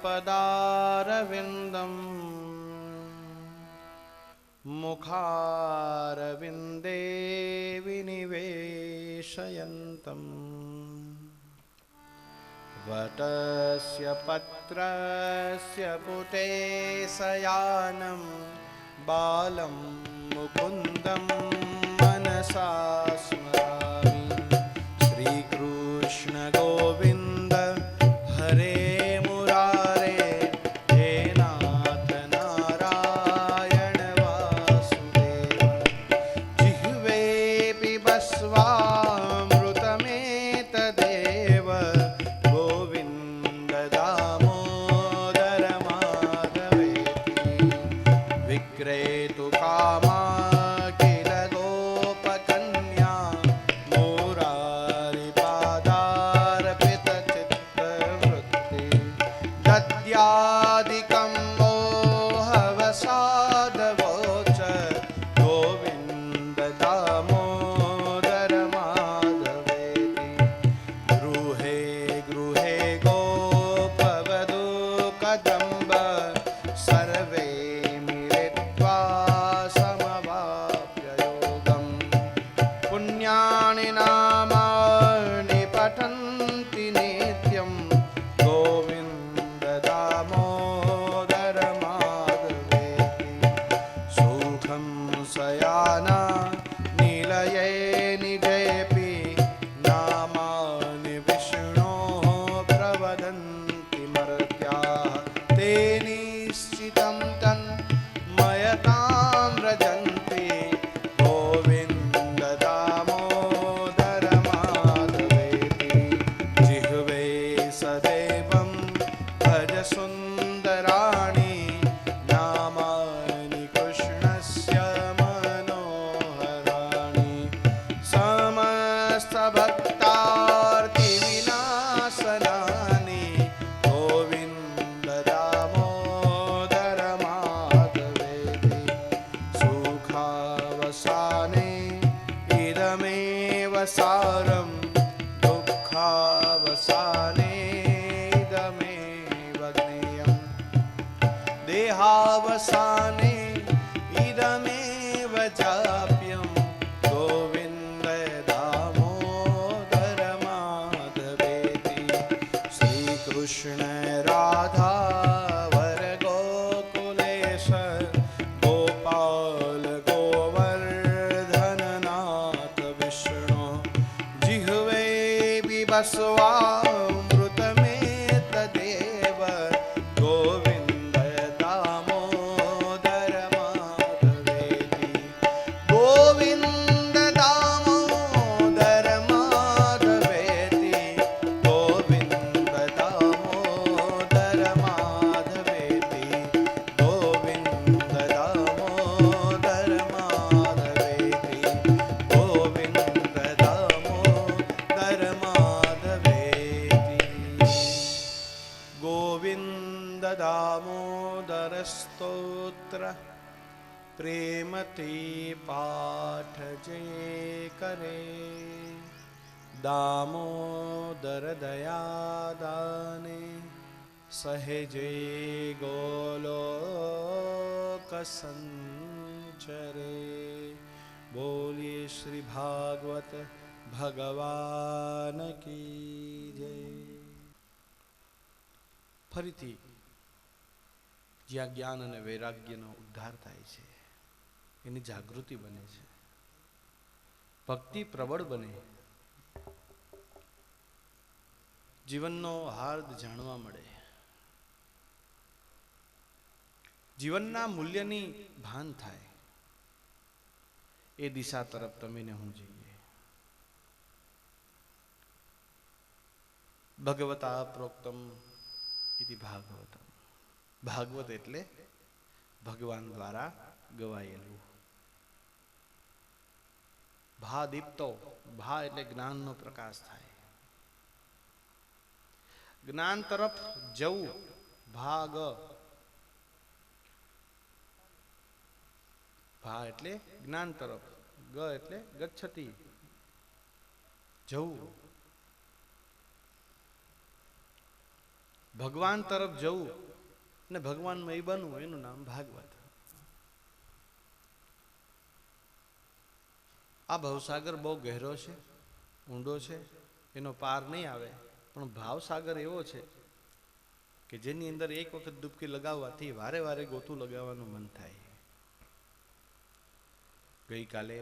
पदारविन्दं मुखारविन्दे विनिवेशयन्तम् वटस्य पत्रस्य पुटे शयानं बालं मुकुन्दं मनसा स्मरामि। श्रीकृष्ण गोविन्द हरे मुरारे, हे नाथ नारायण वासुदेव। जिह्वे पिबस्वामृतमेतदेव, गोविन्द दामोदर माधवेति। विक्रेतु कामा किल गोपकन्या, मुरारिपादार्पितचित्तवृत्ति। दद्यादिकं मोहवसादवोच, गोविन्द दामोदर माधवेति। गृहे गृहे गोपवधू कदम्ब, सर्वे मिलित्वा समवाप्य योगम्। पुण्यानि नामानि पठन्ति नित्यं, गोविन्द दामोदर माधवेति। सुखं शयाना निलये निजेऽपि, नामानि विष्णोः प्रवदन्ति मर्त्याः। ते निश्चितं तन्मयतां व्रजन्ति, गोविन्द दामोदर माधवेति। जिह्वे सदैवं भज सुन्दराणि, नामानि कृष्णस्य मनोहराणि। समस्तभक्तार्तिविनाशनानि, गोविन्द दामोदर माधवेति। सुखावसाने इदमेव सारं, दुःखावसाने इदमेव ज्ञेयम्। देहावसाने इदमेव जाप्यं, गोविन्द दामोदर माधवेति। श्रीकृष्ण राधा वर गोकुलेश, गोपाल गोवर्धननाथ विष्णु। जिह्वे बिभस्वामृतमेतदेव, गोविन्द दामोदर माधवेति। गोविन्द दामोदर माधवेति। गोविन्द दामोदर माधवेति। गोविन्द दामोदर माधवेति। गोविन्द दामोदर माधवेति। गोविन्द दामोदर स्तोत्र प्रेमते पाठ जे करे। दामोदर दया दाने, सहजे गोलोक संचरे। बोलिए श्री भागवत भगवान की जय। ફરીથી જ્યાં જ્ઞાન અને વૈરાગ્યનો ઉદ્ધાર થાય છે, એની જાગૃતિ બને છે, ભક્તિ પ્રબળ બને, જીવનનો હાર્દ જાણવા મળે, જીવનના મૂલ્યની ભાન થાય, એ દિશા તરફ તમે ને હું જઈએ. ભગવતા પ્રોક્તમ इति भागवतम. भागवत એટલે ભગવાન દ્વારા ગવાયેલું. ભા દીપ્તો, ભા એટલે જ્ઞાનનો પ્રકાશ થાય, જ્ઞાન તરફ જવું. ભાગ, ભા એટલે જ્ઞાન તરફ, ગ એટલે ગચ્છતિ, જવું. ભગવાન તરફ જવું ને ભગવાનમય બનવું, એનું નામ ભાગવત. આ ભવસાગર બહુ ગહેરો છે, ઊંડો છે, એનો પાર નહીં આવે. પણ ભાવસાગર એવો છે કે જેની અંદર એક વખત ડૂબકી લગાવવાથી વારે વારે ગોતું લગાવવાનું મન થાય. ગઈકાલે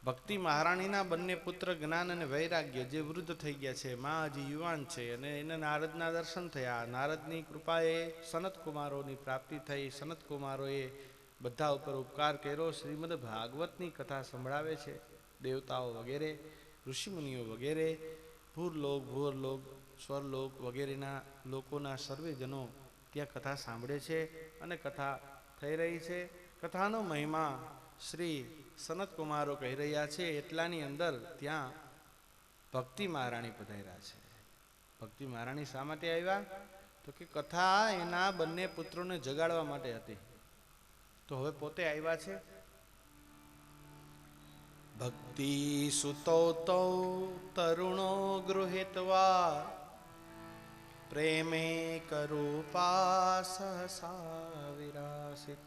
ભક્તિ મહારાણીના બંને પુત્ર જ્ઞાન અને વૈરાગ્ય જે વૃદ્ધ થઈ ગયા છે, માં હજી યુવાન છે, અને એને નારદના દર્શન થયા. નારદની કૃપાએ સનત કુમારોની પ્રાપ્તિ થઈ. સનત કુમારોએ બધા ઉપર ઉપકાર કર્યો. શ્રીમદ ભાગવતની કથા સંભળાવે છે. દેવતાઓ વગેરે, ઋષિમુનિઓ વગેરે, ભૂરલોક, ભૂવરલોક, સ્વરલોક વગેરેના લોકોના સર્વેજનો ત્યાં કથા સાંભળે છે અને કથા થઈ રહી છે. કથાનો મહિમા શ્રી સનત કુમારો કહી રહ્યા છે. એટલાની અંદર ત્યાં ભક્તિ મહારાણી પધાર્યા છે. ભક્તિ મહારાણી શા માટે આવ્યા? તો કે કથા એના બંને પુત્રોને જગાડવા માટે હતી. તો હવે પોતે આવ્યા છે. ભક્તિ સુતો તો તરુણો ગૃહિત્વા પ્રેમે કરૂપા સહસા વિરાસિત.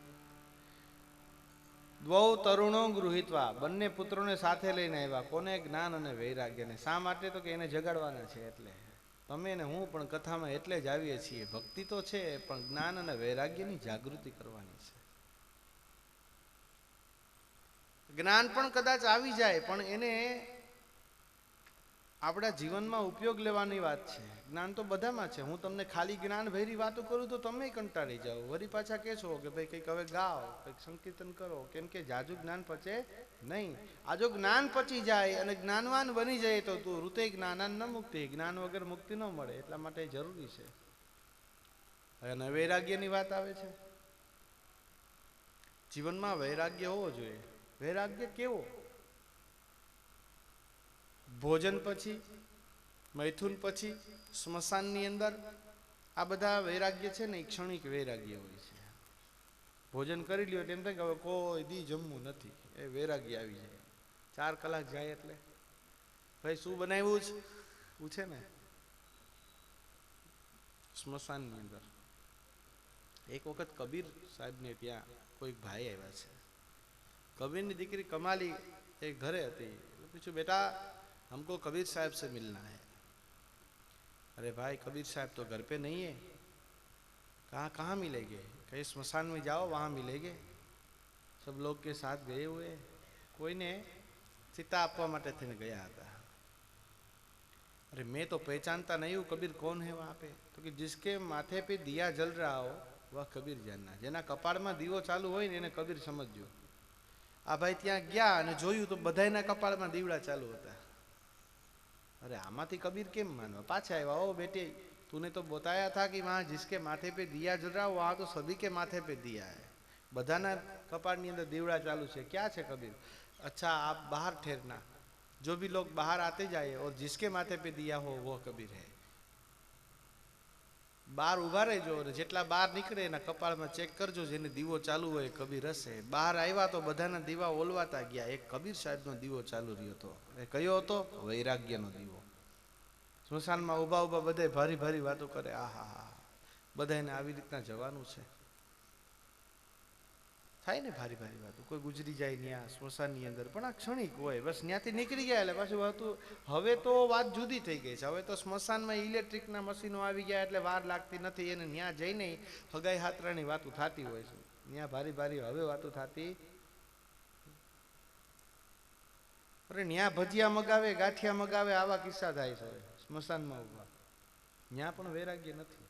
દ્વૌ તરુણો ગૃહિત્વા, બંને પુત્રોને સાથે લઈને આવ્યા. કોને? જ્ઞાન અને વૈરાગ્યને. શા માટે? તો કે એને જગાડવાના છે. એટલે તમે ને હું પણ કથામાં એટલે જ આવીએ છીએ. ભક્તિ તો છે, પણ જ્ઞાન અને વૈરાગ્યની જાગૃતિ કરવાની છે. જ્ઞાન પણ કદાચ આવી જાય, પણ એને આપણા જીવનમાં ઉપયોગ લેવાની વાત છે. જ્ઞાન તો બધામાં છે. હું તમને ખાલી જ્ઞાન ભરી વાતો કરું તો તમે કંટાળી જાઓ. વળી પાછા કહેશો કે ભાઈ કંઈક હવે ગાઓ, કંઈક સંકીર્તન કરો. કેમ કે જાજુ જ્ઞાન પચે નહીં. આ જો જ્ઞાન પચી જાય અને જ્ઞાનવાન બની જાય તો તું ઋતે જ્ઞાનાન ન મુક્તિ, જ્ઞાન વગર મુક્તિ ન મળે. એટલા માટે જરૂરી છે. અને વૈરાગ્યની વાત આવે છે. જીવનમાં વૈરાગ્ય હોવો જોઈએ. વૈરાગ્ય કેવો? ભોજન પછી, મૈથુન પછી, સ્મશાનની અંદર આ બધા વૈરાગ્ય છે ને એ ક્ષણિક વૈરાગ્ય હોય છે. ભોજન કરી લ્યો તેમ થાય કે હવે કોઈ દી જમવું નથી, એ વૈરાગ્ય આવી જાય. 4 કલાક જાય એટલે ભાઈ શું બનાવ્યું છે પૂછે ને. સ્મશાનની અંદર એક વખત કબીર સાહેબને ત્યાં કોઈક ભાઈ આવ્યા છે. कबीर की દીકરી कमाली एक घरे હતી. पूछू बेटा हमको कबीर साहब से मिलना है. अरे भाई कबीर साहब तो घर पे नहीं है. कहाँ मिलेंगे? कहीं स्मशान में जाओ वहाँ मिलेंगे. सब लोग के साथ गए हुए. कोई ने चिता आपवा माटे थीने गया था. अरे मैं तो पहचानता नहीं हूँ कबीर कौन है वहाँ पे. तो कि जिसके माथे पे दिया जल रहा हो वह कबीर जानना. जेना कपाड़ में दीवो चालू हो ने कबीर समझो. आ भाई त्या गया અને જોયું તો બધાયના કપાળમાં દીવડા ચાલુ હતા. अरे आमाथी कबीर केम मानवा? पाछा आया. ओ बेटे तूने तो बताया था कि वहाँ जिसके माथे पे दिया जल रहा वहाँ तो सभी के माथे पे दिया है. बधाना कपाळनी अंदर दीवड़ा चालू है. क्या है कबीर? अच्छा आप बाहर ठहरना. जो भी लोग बाहर आते जाए और जिसके माथे पे दिया हो वो कबीर है. बहार उभा रहो और जेटला बहार निकले एना कपाळमां चेक करजो. जेने दीवो चालू होय कबीर हशे. बहार आव्या तो बधाना दीवा ओलवाता गया. एक कबीर साहेबनो दीवो चालू रह्यो तो. ए कयो हतो? वैराग्यनो दीवो. स्मशानमां उभा उभा बधाय भारी भारी वातो करे. आहा बधायने आवी रीतना जवानुं छे. थाय ने भारी भारी वातो. कोई गुजरी जाय न्या स्मशाननी अंदर पण आ क्षणिक होय. बस न्याथी નીકળી ગયા એટલે પાછું હતું. હવે તો વાત જુદી થઈ ગઈ છે. હવે તો સ્મશાનમાં ઇલેક્ટ્રિકના મશીનો આવી ગયા એટલે વાર લાગતી નથી. એને ન્યા જઈને હગાઈ હાતરાની વાતો થતી હોય છે. ન્યા ભારી ભારી હવે વાતો થતી. અરે ન્યા ભજીયા મગાવે, ગાંઠિયા મગાવે, આવા કિસ્સા થાય છે સ્મશાનમાં ઉભા. ન્યા પણ વૈરાગ્ય નથી.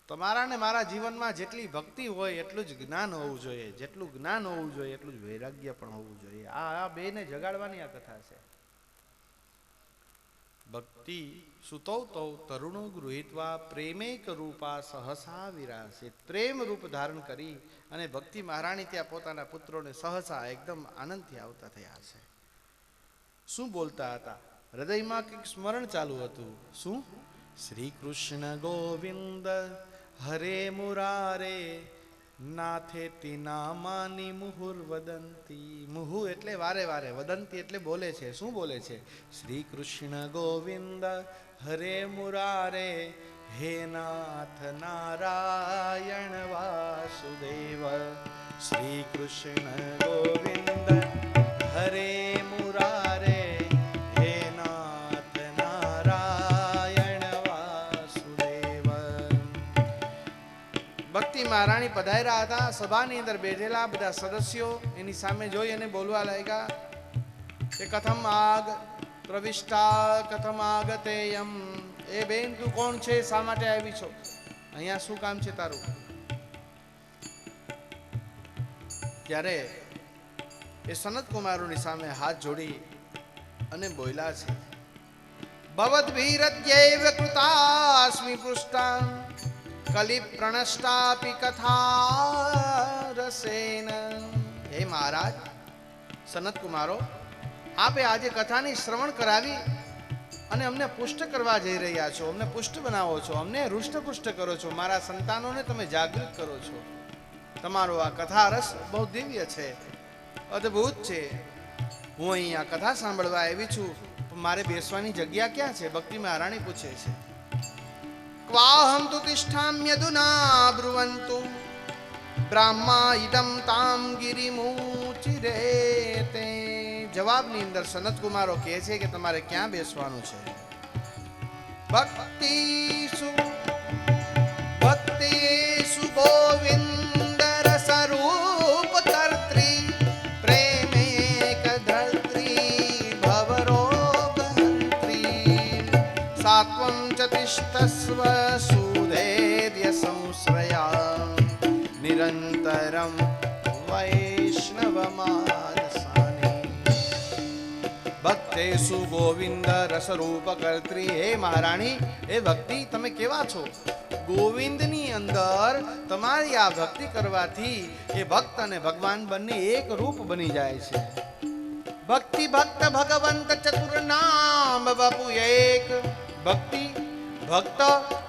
તમારા ને મારા જીવનમાં જેટલી ભક્તિ હોય એટલું જ જ્ઞાન હોવું જોઈએ. જેટલું જ્ઞાન હોવું જોઈએ એટલું જ વૈરાગ્ય પણ હોવું જોઈએ. આ બેને જગાડવાની આ કથા છે. ભક્તિ સુતૌ તૌ તરુણો ગૃહિત્વા પ્રેમૈક રૂપા સહસા વિરાસિત. પ્રેમ રૂપ ધારણ કરી અને ભક્તિ મહારાણી ત્યાં પોતાના પુત્રોને સહસા એકદમ આનંદથી આવતા થયા છે. શું બોલતા હતા? હૃદયમાં કંઈક સ્મરણ ચાલુ હતું. શું? શ્રી કૃષ્ણ ગોવિંદ હરે મુરારે નાથેતિ નામાની મુહુર વદંતી. મુહુ એટલે વારે વારે, વદંતી એટલે બોલે છે. શું બોલે છે? શ્રી કૃષ્ણ ગોવિંદ હરે મુરારે હે નાથ નારાયણ વાસુદેવ શ્રી કૃષ્ણ ગોવિંદ હરે મુરારે હે નાથ નારાયણ વાસુદેવ. ભક્તિ મહારાણી પધાર્યા હતા. સભાની અંદર બેઠેલા બધા સદસ્યો એની સામે જોઈ અને બોલવા લાગ્યા કે કથમ આગ પ્રવિષ્ટા કથમ આગતેયમ. એ બેન તું કોણ છે, શા માટે આવી છો, અહીંયા શું કામ છે તારું? ત્યારે એ સનત કુમારોની સામે હાથ જોડી અને બોલ્યા છે ભવદ્ભીરદ્યૈવ કૃતાસ્મિ પૃષ્ટા કલિ પ્રણષ્ટાપી કથા રસેન. હે મહારાજ સનત કુમારો, આપે આજે કથાની શ્રવણ કરાવી અને અમને પુષ્ટ કરવા જઈ રહ્યા છો, અમને પુષ્ટ બનાવો છો, અમને હૃષ્ટપુષ્ટ કરો છો, મારા સંતાનોને તમે જાગૃત કરો છો. તમારો આ કથા રસ બહુ દિવ્ય છે, અદ્ભુત છે. હું અહીંયા કથા સાંભળવા આવી છું, મારે બેસવાની જગ્યા ક્યાં છે? ભક્તિ મહારાણી પૂછે છે. ક્વાહમ તુ તિષ્ઠામ્યદુના બ્રુવંતુ બ્રાહ્મા ઇદમ તામ ગિરિમુચિરેતે. જવાબની અંદર સનત કુમારો કહે છે કે તમારે ક્યાં બેસવાનું છે? ભક્તિસુ ભક્તિસુ ગોવિંદ રસરૂપ કર્ત્રી પ્રેમેક ધર્ત્રી ભવરોગહંત્રી સાત્વં ચ તિષ્ઠસ્વ સુધૈર્ય સંશ્રયા નિરંતરમ વૈષ્ણવમાનસાની. ભક્તેસુ ગોવિંદ રસરૂપ કર્ત્રી. હે મહારાણી, એ ભક્તિ તમે કેવા છો? ગોવિંદની અંદર તમારી આ ભક્તિ કરવાથી એ ભક્ત અને ભગવાન બંને એક રૂપ બની જાય છે. ભક્તિ ભક્ત ભગવંત ચતુર નામ બાપુ એક. ભક્તિ ભક્ત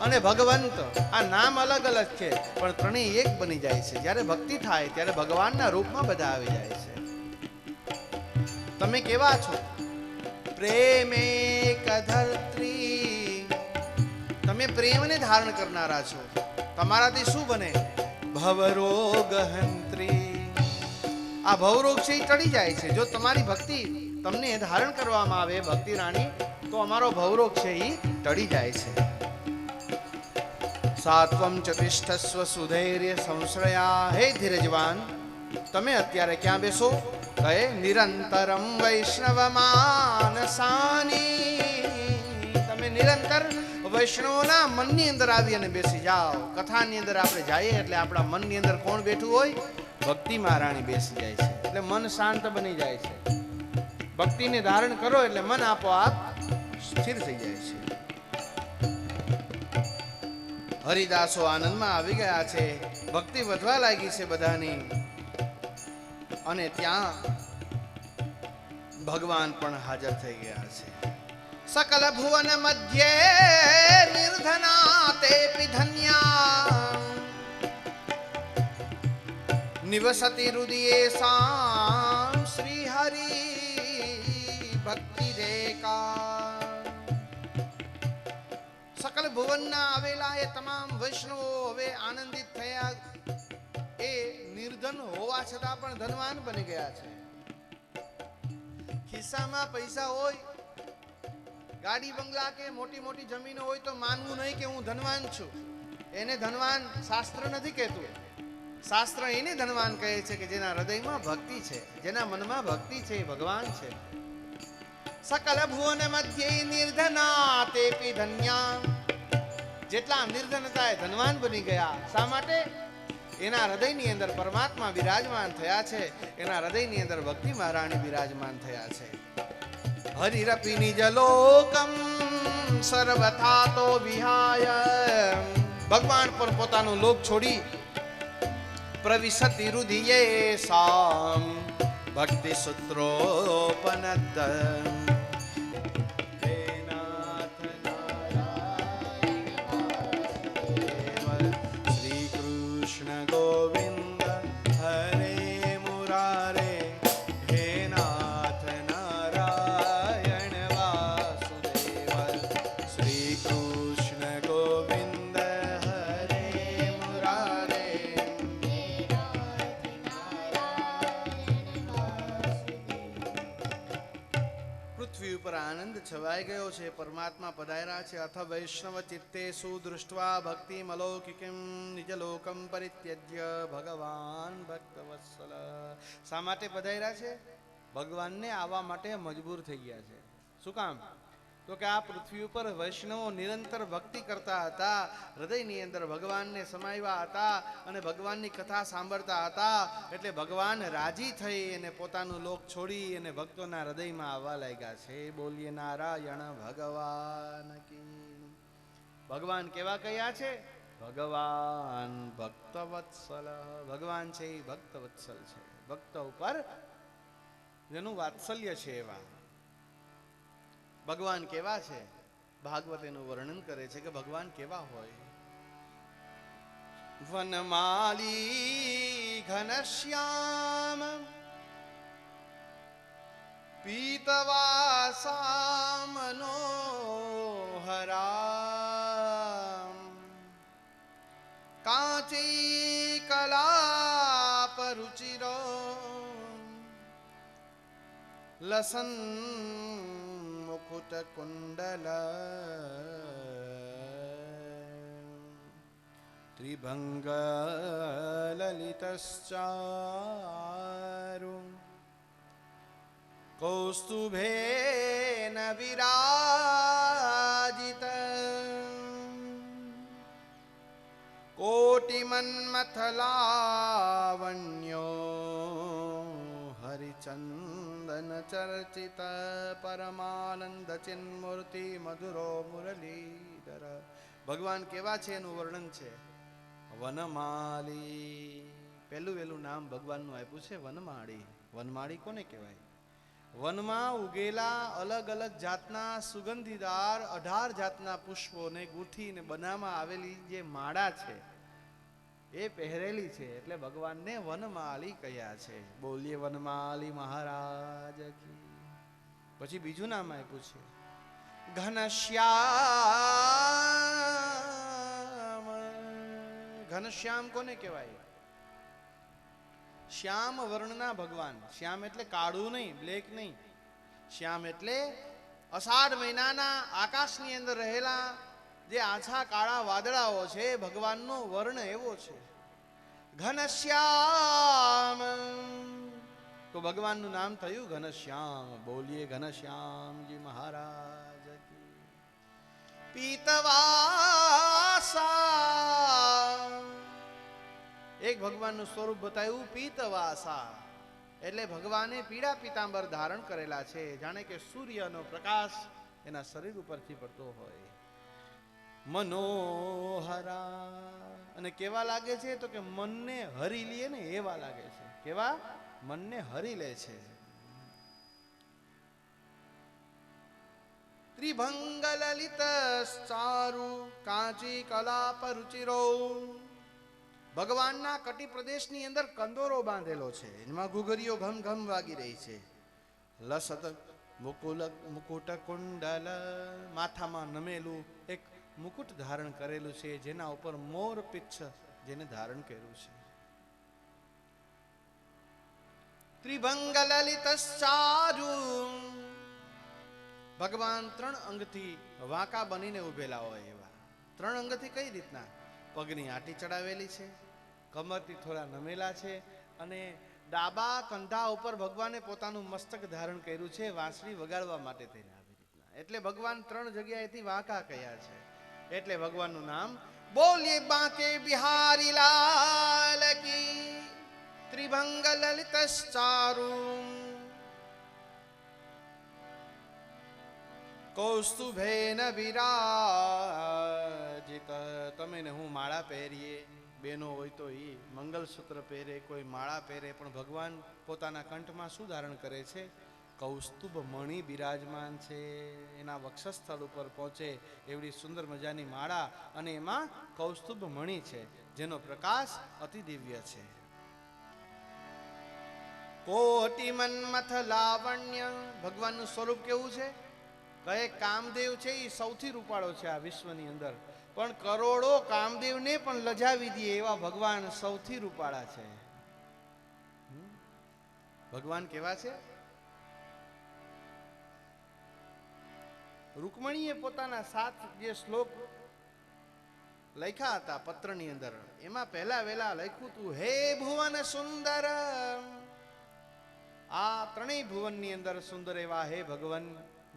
અને ભગવંત આ નામ અલગ અલગ છે, પણ ત્રણેય એક બની જાય છે. જ્યારે ભક્તિ થાય ત્યારે ભગવાનના રૂપમાં બધા આવી જાય છે. તમે કેવા છો? પ્રેમેક ધર્ત્રી. તમે પ્રેમને ધારણ કરનારા છો. તમારાથી શું બને? ભવરોગહંત્રી. આ ભવરોગ છે એ ટળી જાય છે. જો તમારી ભક્તિ તમને ધારણ કરવામાં આવે ભક્તિ રાણી, તો અમારો ભવરોગ છે એ ટળી જાય છે. સાત્વમ ચ તિષ્ઠસ્વ સુધૈર્ય સંશ્રયા. હે ધીરજવાન, તમે અત્યારે ક્યાં બેસો? કહે નિરંતરમ વૈષ્ણવ માનસાની. તમે નિરંતર વૈષ્ણવના મનની અંદર આવી અને બેસી જાઓ. કથાની અંદર આપણે જઈએ એટલે આપણા મનની અંદર કોણ બેઠું હોય? ભક્તિ મહારાણી બેસી જાય છે, એટલે મન શાંત બની જાય છે. ભક્તિને ધારણ કરો એટલે મન આપોઆપ સ્થિર થઈ જાય છે. હરિદાસો આનંદમાં આવી ગયા છે. ભક્તિ વધવા લાગી છે બધાની. અને ત્યાં ભગવાન પણ હાજર થઈ ગયા છે. સકલ ભુવન મધ્યે નિર્ધના તેપી ધન્યા નિવસતિ હૃદયેષાં શ્રી હરિ ભક્તિ રેકા. સકલ ભુવનના આવેલા એ તમામ વૈષ્ણવો હવે આનંદિત થયા. એ નિર્ધન હોવા છતાં પણ ધનવાન બની ગયા છે. ખિસ્સામાં પૈસા હોય, ગાડી બંગલા કે મોટી મોટી જમીનો હોય તો માનવું નહીં કે હું ધનવાન છું. એને ધનવાન શાસ્ત્ર નથી કહેતું. શાસ્ત્ર એને ધનવાન કહે છે કે જેના હૃદયમાં ભક્તિ છે, જેના મનમાં ભક્તિ છે, એ ભગવાન છે. સકલ ભુવન મધ્યે નિર્ધના તેપી ધન્યા. જેટલા નિર્ધન હતા એ ધનવાન બની ગયા. શા માટે? એના હૃદયની અંદર પરમાત્મા બિરાજમાન થયા છે. એના હૃદયની અંદર ભક્તિ મહારાણી બિરાજમાન થયા છે. હરિરપી નિજ લોકમ સર્વથા તો વિહાય. ભગવાન પણ પોતાનો લોક છોડી પ્રવિશતિ હૃદયેષાં ભક્તિ સૂત્રોપનત. શ્રી કૃષ્ણ ગોવિંદ હરે મુરારે હે નાથ નારાયણ વાસુદેવ. શ્રી કૃષ્ણ ગોવિંદ પૃથ્વી ઉપર આનંદ છવાઈ ગયો છે, પરમાત્મા પધાર્યા છે. અથ વૈષ્ણવ ચિત્તેષુ દૃષ્ટવા ભક્તિમ અલૌકિકમ નિજ લોકમ પરિત્યજ્ય ભગવાન ભક્તવત્સલ. શા માટે પધાર્યા છે? ભગવાનને આવવા માટે મજબૂર થઈ ગયા છે. શું કામ? તો કે આ પૃથ્વી ઉપર વૈષ્ણવો નિરંતર ભક્તિ કરતા હતા, હૃદયની અંદર ભગવાનને સમાવ્યા હતા અને ભગવાનની કથા સાંભળતા હતા. એટલે ભગવાન રાજી થઈ અને પોતાનું લોક છોડી અને ભક્તોના હૃદયમાં આવવા લાગ્યા છે. બોલીએ નારાયણ ભગવાન કી. ભગવાન કેવા કયા છે? ભગવાન ભક્તવત્સલ. ભગવાન છે એ ભક્તવત્સલ છે, ભક્ત ઉપર જેનું વાત્સલ્ય છે એવા. ભગવાન કેવા છે? ભાગવત એનું વર્ણન કરે છે કે ભગવાન કેવા હોય. વનમાલી ઘનશ્યામ પીતવાસા મનોહરા કાંચી કલાપ રુચિરો લસન મુકુટ કુંડલ ત્રિભંગ લલિતશ્ચારુ કૌસ્તુભેન વિરાજિત કોટિમન્મથલાવણ્યો હરિચંદન ચર્ચિત પરમાનંદ ચિન્મૂર્તિ મધુરો મુરલીધર. ભગવાન કેવા છે એનું વર્ણન છે. વનમાલી, પહેલું વહેલું નામ ભગવાનનું આપ્યું છે વનમાળી. વનમાળી કોને કહેવાય? વનમાં ઉગેલા અલગ અલગ જાતના સુગંધીદાર 18 જાતના પુષ્પોને ગૂંથીને બનાવવામાં આવેલી જે માળા છે એ પહેરેલી છે, એટલે ભગવાનને વનમાલી કહ્યા છે. બોલીએ વનમાલી મહારાજ કી. પછી બીજું નામ આપ્યું છે ઘનશ્યામ. ઘનશ્યામ કોને કહેવાય? શ્યામ વર્ણના ભગવાન. શ્યામ એટલે કાળું નહીં, બ્લેક નહીં. શ્યામ એટલે અષાઢ મહિનાના આકાશની અંદર રહેલા જે આછા કાળા વાદળાઓ છે, ભગવાનનો વર્ણ એવો છે. ઘનશ્યામ તો ભગવાનનું નામ થયું ઘનશ્યામ. બોલીએ ઘનશ્યામજી મહારાજ કી. પીતવાસા, એક ભગવાનનું સ્વરૂપ બતાવ્યું પીતવાસા, એટલે ભગવાને પીળા પીતાંબર ધારણ કરેલા છે, જાણે કે સૂર્યનો પ્રકાશ એના શરીર ઉપરથી પડતો હોય. મનોહરા, અને કેવા લાગે છે? તો કે મનને હરી લે ને એવા લાગે છે. કેવા? મનને હરી લે છે. ત્રિભંગ લલિત ચારુ કાંચી કલાપ રુચિરો. ભગવાનના કટી પ્રદેશની અંદર કંદોરો બાંધેલો છે, એમાં ઘુઘરીઓ ઘમ ઘમ વાગી રહી છે. લસત મુકુટ કુંડલ, માથામાં નમેલું એક મુકુટ ધારણ કરેલું છે, જેના ઉપર મોર પીચ્છ જેને ધારણ કર્યું છે. ત્રિભંગ લલિતશ્ચારુ, ભગવાન 3 અંગથી વાંકા બનીને ઉભેલા હોય એવા. 3 અંગથી કઈ રીતના? પગની આંટી ચડાવેલી છે, કમરથી થોડા નમેલા છે, અને ડાબા કંધા ઉપર ભગવાને પોતાનું મસ્તક ધારણ કર્યું છે વાંસળી વગાડવા માટે થઈને આવી રીતના. એટલે ભગવાન 3 જગ્યાએથી વાંકા કયા છે. એટલે ભગવાનનું નામ બોલીએ બાંકે બિહારી લાલ કી. ત્રિભંગ લલિતશ્ચારુ કૌસ્તુભેન વિરાજિત. તમે ને હું માળા પહેરીએ, બેનો હોય તો એ મંગલસૂત્ર પહેરે, કોઈ માળા પહેરે, પણ ભગવાન પોતાના કંઠમાં શું ધારણ કરે છે? કૌસ્તુભ મણિ બિરાજમાન છે. એના વક્ષસ્થળ ઉપર પહોંચે એવડી સુંદર મજાની માળા, અને એમાં કૌસ્તુભ મણિ છે, જેનો પ્રકાશ અતિ દિવ્ય છે. કોટિ મન્મથ લાવણ્ય, ભગવાનનું સ્વરૂપ કેવું છે? કહે કામદેવ છે એ સૌથી રૂપાળો છે આ વિશ્વની અંદર, પણ કરોડો કામદેવને પણ લજાવી દે એવા ભગવાન સૌથી રૂપાળા છે. ભગવાન કેવા છે? રૂકમણીએ પોતાના 7 જે શ્લોક લખ્યા હતા પત્રની અંદર, એમાં પહેલા વેલા લખ્યું હતું, હે ભુવન સુંદર, આ ત્રણેય ભુવનની અંદર સુંદર એવા હે ભગવાન.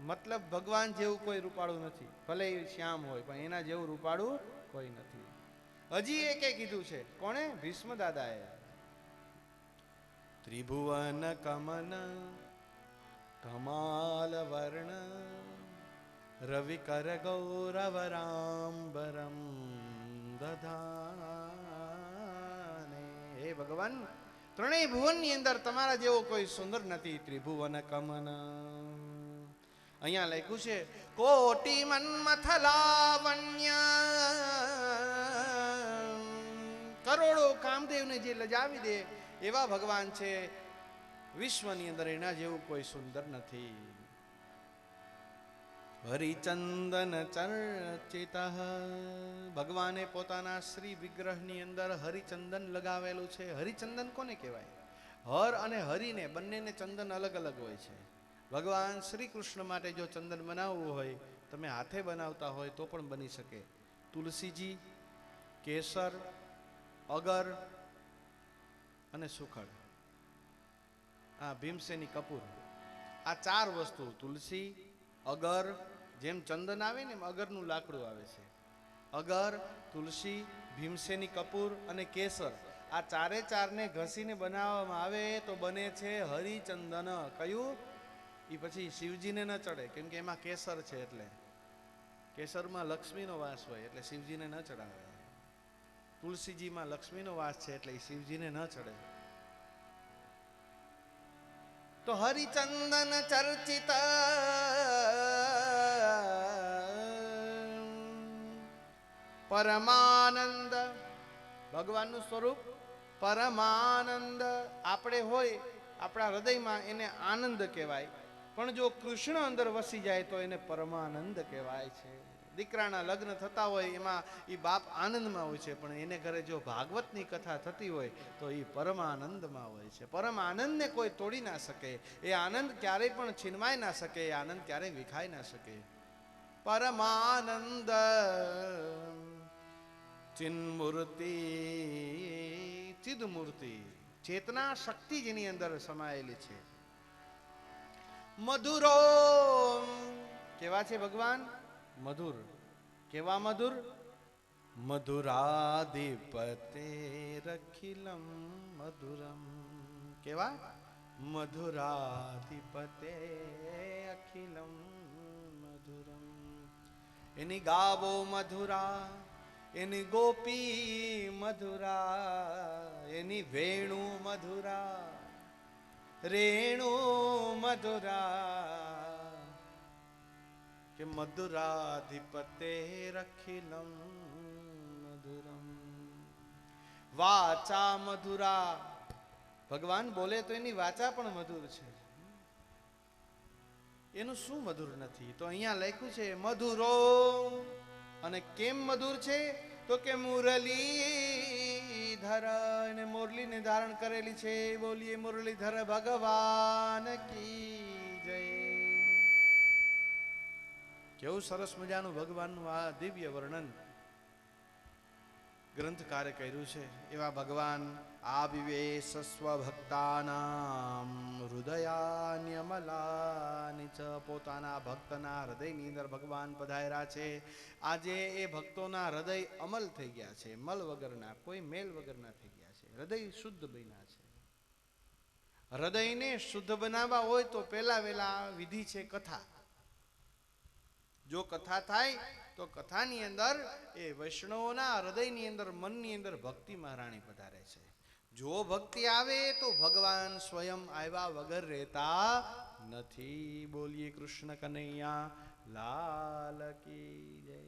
મતલબ ભગવાન જેવું કોઈ રૂપાળું નથી, ભલે શ્યામ હોય પણ એના જેવું રૂપાળું કોઈ નથી. હજી એકે કીધું છે, કોણે? ભીષ્મ દાદાએ. ત્રિભુવન કમન કમાલ વર્ણ રવિ કર ગૌરવરાંબરમ દધાને. હે ભગવાન, ત્રણેય ભુવનની અંદર તમારા જેવો કોઈ સુંદર નથી. ત્રિભુવન કમન, અહીંયા લખ્યું છે કોટી મન્મથ લાવણ્ય, કરોડો કામદેવને જે લજાવી દે એવા ભગવાન છે વિશ્વની અંદર, એના જેવું કોઈ સુંદર નથી. હરિચંદન ચર્ચિત, ભગવાને પોતાના શ્રી વિગ્રહની અંદર હરિચંદન લગાવેલું છે. હરિચંદન કોને કહેવાય? હર અને હરિને બંનેને ચંદન અલગ અલગ હોય છે. ભગવાન શ્રી કૃષ્ણ માટે જો ચંદન બનાવવું હોય, તમે હાથે બનાવતા હોય તો પણ બની શકે. તુલસીજી, કેસર, અગર અને સુખડ, આ ભીમસેની કપૂર, આ 4 વસ્તુ, તુલસી, અગર, જેમ ચંદન આવે ને એમ અગરનું લાકડું આવે છે. અગર, તુલસી, ભીમસેની કપૂર અને કેસર, આ 4ને ઘસીને બનાવવામાં આવે તો બને છે હરિચંદન. કયું? એ પછી શિવજીને ન ચડે, કેમ કે એમાં કેસર છે, એટલે કેસરમાં લક્ષ્મીનો વાસ હોય એટલે શિવજીને ન ચડાવે. તુલસીજીમાં લક્ષ્મીનો વાસ છે એટલે શિવજીને ન ચડે. તો હરિચંદન ચર્ચિત પરમાનંદ, ભગવાનનું સ્વરૂપ પરમાનંદ. આપણે હોય આપણા હૃદયમાં એને આનંદ કહેવાય, પણ જો કૃષ્ણ અંદર વસી જાય તો એને પરમાનંદ કહેવાય છે. દીકરાના લગ્ન થતા હોય એમાં એ બાપ આનંદમાં હોય છે, પણ એને ઘરે જો ભાગવતની કથા થતી હોય તો એ પરમાનંદમાં હોય છે. પરમ આનંદને કોઈ તોડી ના શકે, એ આનંદ ક્યારેય પણ છીનવાઈ ના શકે, એ આનંદ ક્યારેય વિખાઈ ના શકે. પરમાનંદ ચિન્મૂર્તિ, ચિદમૂર્તિ, ચેતના શક્તિ જેની અંદર સમાયેલી છે. મધુરો, કેવા છે ભગવાન? મધુર. કેવા મધુર? મધુરાધિપતે રખિલમ મધુરમ. કેવા? મધુરાધિપતે અખિલમ મધુરમ. એની ગાવો મધુરા, એની ગોપી મધુરા, એની વેણુ મધુરા, રેણુ મધુરા, કે મધુરાધિપતે રખિલમ મધુરમ. વાચા મધુરા, ભગવાન બોલે તો એની વાચા પણ મધુર છે. એનું શું મધુર નથી? તો અહીંયા લખ્યું છે મધુરો. અને કેમ મધુર છે? તો કે મુરલીધર, એને મુરલીને ધારણ કરેલી છે. બોલીએ મુરલીધર ભગવાન કી જય. કેવું સરસ મજાનું ભગવાનનું આ દિવ્ય વર્ણન ગ્રંથકારે કર્યું છે. એવા ભગવાન આવિવેશ સ્વભક્તાનામ હૃદયાન્યમલાનિ ચ, પોતાના ભક્તના હૃદયની અંદર ભગવાન પધાર્યા છે. આજે એ ભક્તોના હૃદય અમલ થઈ ગયા છે, મલ વગરના, કોઈ મેલ વગરના થઈ ગયા છે. હૃદય શુદ્ધ બન્યા છે. હૃદયને શુદ્ધ બનાવવા હોય તો પહેલા વેલા વિધિ છે કથા. જો કથા થાય તો કથાની અંદર એ વૈષ્ણવોના હૃદયની અંદર, મનની અંદર ભક્તિ મહારાણી પધારે છે. જો ભક્તિ આવે તો ભગવાન સ્વયં આવ્યા વગર રહેતા નથી. બોલીએ કૃષ્ણ કનૈયા લાલ કી જય.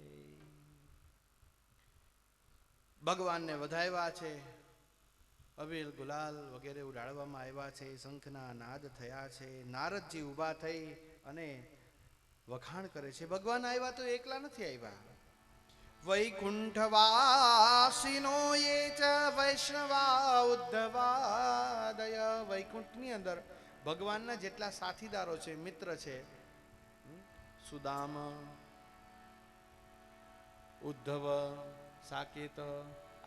ભગવાનને વધાવ્યા છે, અબીલ ગુલાલ વગેરે ઉડાડવામાં આવ્યા છે, શંખના નાદ થયા છે. નારદજી ઊભા થઈ અને વખાણ કરે છે. ભગવાન આવ્યા તો એકલા નથી આવ્યા. વૈકુંઠવાસીનો યે ચ વૈષ્ણવા ઉદ્ધવાદય. વૈકુંઠની અંદર ભગવાનના જેટલા સાથીદારો છે, મિત્ર છે, સુદામ, ઉદ્ધવ, સાકેત,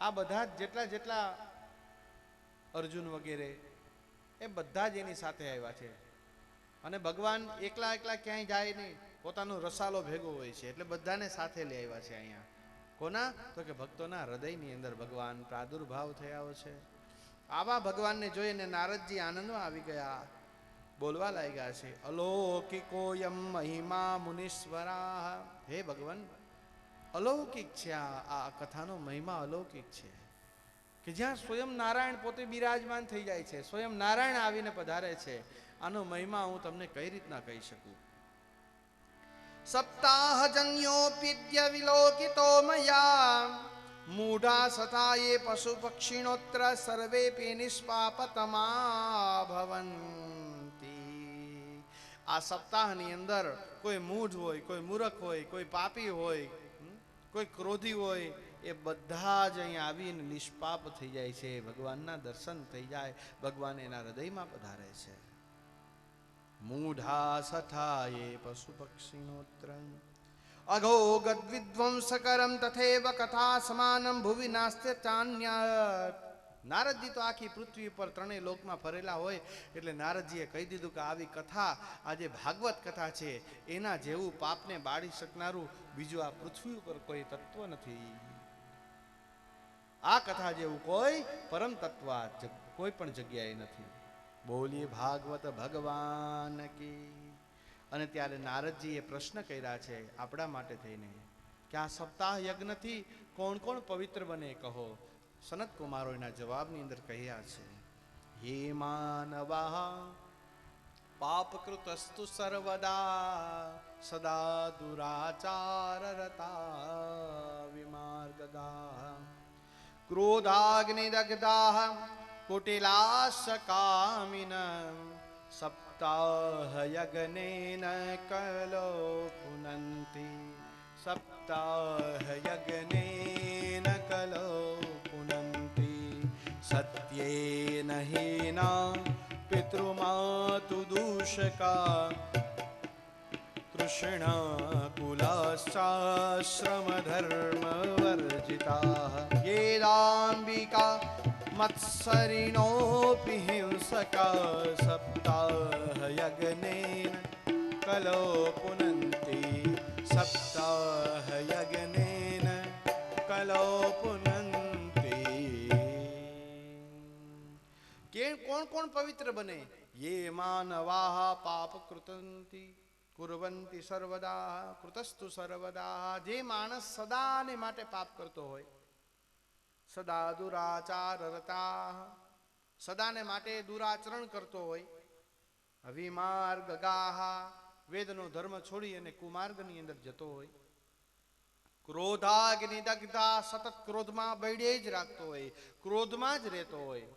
આ બધા જેટલા જેટલા અર્જુન વગેરે એ બધા જ એની સાથે આવ્યા છે. અને ભગવાન એકલા એકલા ક્યાંય જાય નહીં, પોતાનો રસાલો ભેગો હોય છે, એટલે બધાને સાથે લઈ આવ્યા છે અહીંયા. કોના? તો કે ભક્તોના હૃદયની અંદર ભગવાન પ્રાદુર્ભાવ થયા છે. આવા ભગવાનને જોઈને નારદજી આનંદમાં આવી ગયા, બોલવા લાગ્યા છે, અલૌકિકોયમ મહિમા મુનીશ્વરા. હે ભગવાન, અલૌકિક છે આ કથાનો મહિમા, અલૌકિક છે કે જ્યાં સ્વયં નારાયણ પોતે બિરાજમાન થઈ જાય છે, સ્વયં નારાયણ આવીને પધારે છે. આનો મહિમા હું તમને કઈ રીતના કહી શકું. સપ્તાહજન્યોપિદ્ય વિલોકિતો મયા મૂઢા સતાયે પશુ પક્ષિણોત્ર સર્વેપી નિષ્પાપતમા ભવંતી. આ સપ્તાહની અંદર કોઈ મૂઢ હોય, કોઈ મૂર્ખ હોય, કોઈ પાપી હોય, કોઈ ક્રોધી હોય, એ બધા જ અહીંયા આવીને નિષ્પાપ થઈ જાય છે. ભગવાનના દર્શન થઈ જાય, ભગવાન એના હૃદયમાં પધારે છે. મૂઢા સઠાયે પશુ પક્ષિણોત્ર અઘોગદ વિધ્વંસકરમ તથૈવ કથા સમાનમ ભુવિ નાસ્ત્ય ચાન્યત. નારદજી તો આખી પૃથ્વી પર ત્રણેય લોકમાં ફરેલા હોય, એટલે નારદજીએ કહી દીધું કે આવી કથા, આજે ભાગવત કથા છે, એના જેવું પાપને બાળી શકનારું બીજું આ પૃથ્વી ઉપર કોઈ તત્વ નથી. આ કથા જેવું કોઈ પરમ તત્વ કોઈ પણ જગ્યાએ નથી. બોલીએ ભાગવત ભગવાન કી. અને ત્યારે નારદજીએ પ્રશ્ન કર્યા છે આપણા માટે થઈને કે આ સપ્તાહ યજ્ઞથી કોણ કોણ પવિત્ર બને કહો. સનત કુમારો એના જવાબની અંદર કહ્યા છે, હે માનવા પાપકૃતસ્તુ સર્વદા સદા દુરાચાર રતા વિમાર્ગગા ક્રોધાગ્નિદગ્ધા કુટિલાશકામિન સપ્તાહ યજ્ઞેન કલો પુનંતિ. સપ્તાહ યજ્ઞેન કલો પુનંતિ. સત્યેન હીના પિતૃમાતુ દૂષકા તૃષ્ણા કુલાશ્ચાશ્રમ ધર્મ વર્જિતા. યેદાંબિકા મત્સરિણોપિ હિંસકા સપ્તાહ યજ્ઞેન કલો પુનંતિ. સપ્તાહ યજ્ઞેન કલો પુનંતિ. કે કોણ કોણ પવિત્ર બને? યે માનવાહ પાપ કૃતંતિ કુર્વંતિ સર્વદા કૃતસ્તુ સર્વદા. જે માણસ સદાને માટે પાપ કરતો હોય, સદા દુરાચાર રતા, સદાને માટે દુરાચરણ કરતો હોય, વિમાર્ગગાહ, વેદનો ધર્મ છોડી અને કુમાર્ગની અંદર જતો હોય, ક્રોધાગ્નિ દગ્ધા, સતત ક્રોધમાં બળે જ રાખતો હોય, ક્રોધમાં જ રહેતો હોય,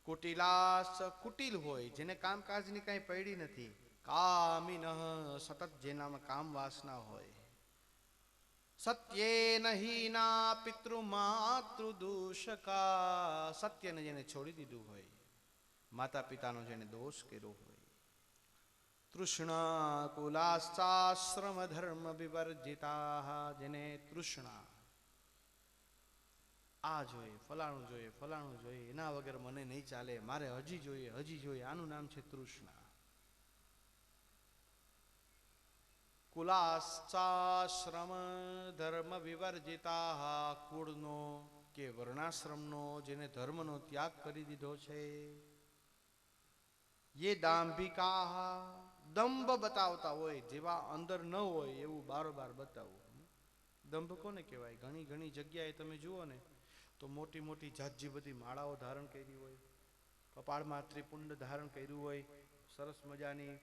કુટિલાસ, કુટિલ હોય, જેને કામકાજની કઈ પડી નથી, કામિન, સતત જેનામાં કામ વાસના હોય, સત્યેન હીના પિતૃ માતૃ દૂષકા, સત્યને જેને છોડી દીધું હોય, માતા પિતાનો જેને દોષ કર્યો હોય, તૃષ્ણા કુલાશ્ચાશ્રમ ધર્મ વિવર્જિતા, જેને તૃષ્ણા, આ જોઈએ, ફલાણું જોઈએ, ફલાણું જોઈએ, એના વગર મને નહીં ચાલે, મારે હજી જોઈએ, હજી જોઈએ, આનું નામ છે તૃષ્ણા. કુલાશ્ચાશ્રમ ધર્મ વિવર્જિતા, કુળનો કે વર્ણાશ્રમનો, જેને ધર્મનો ત્યાગ કરી દીધો છે. યે દાંભિકા, દંભ બતાવતા હોય, જેવા અંદર ન હોય એવું બારોબાર બતાવવું. દંભ કોને કહેવાય? ઘણી ઘણી જગ્યાએ તમે જુઓ ને તો મોટી મોટી જાજી બધી માળાઓ ધારણ કરી હોય, કપાળમાં ત્રિપુંડ ધારણ કર્યું હોય, સરસ મજાની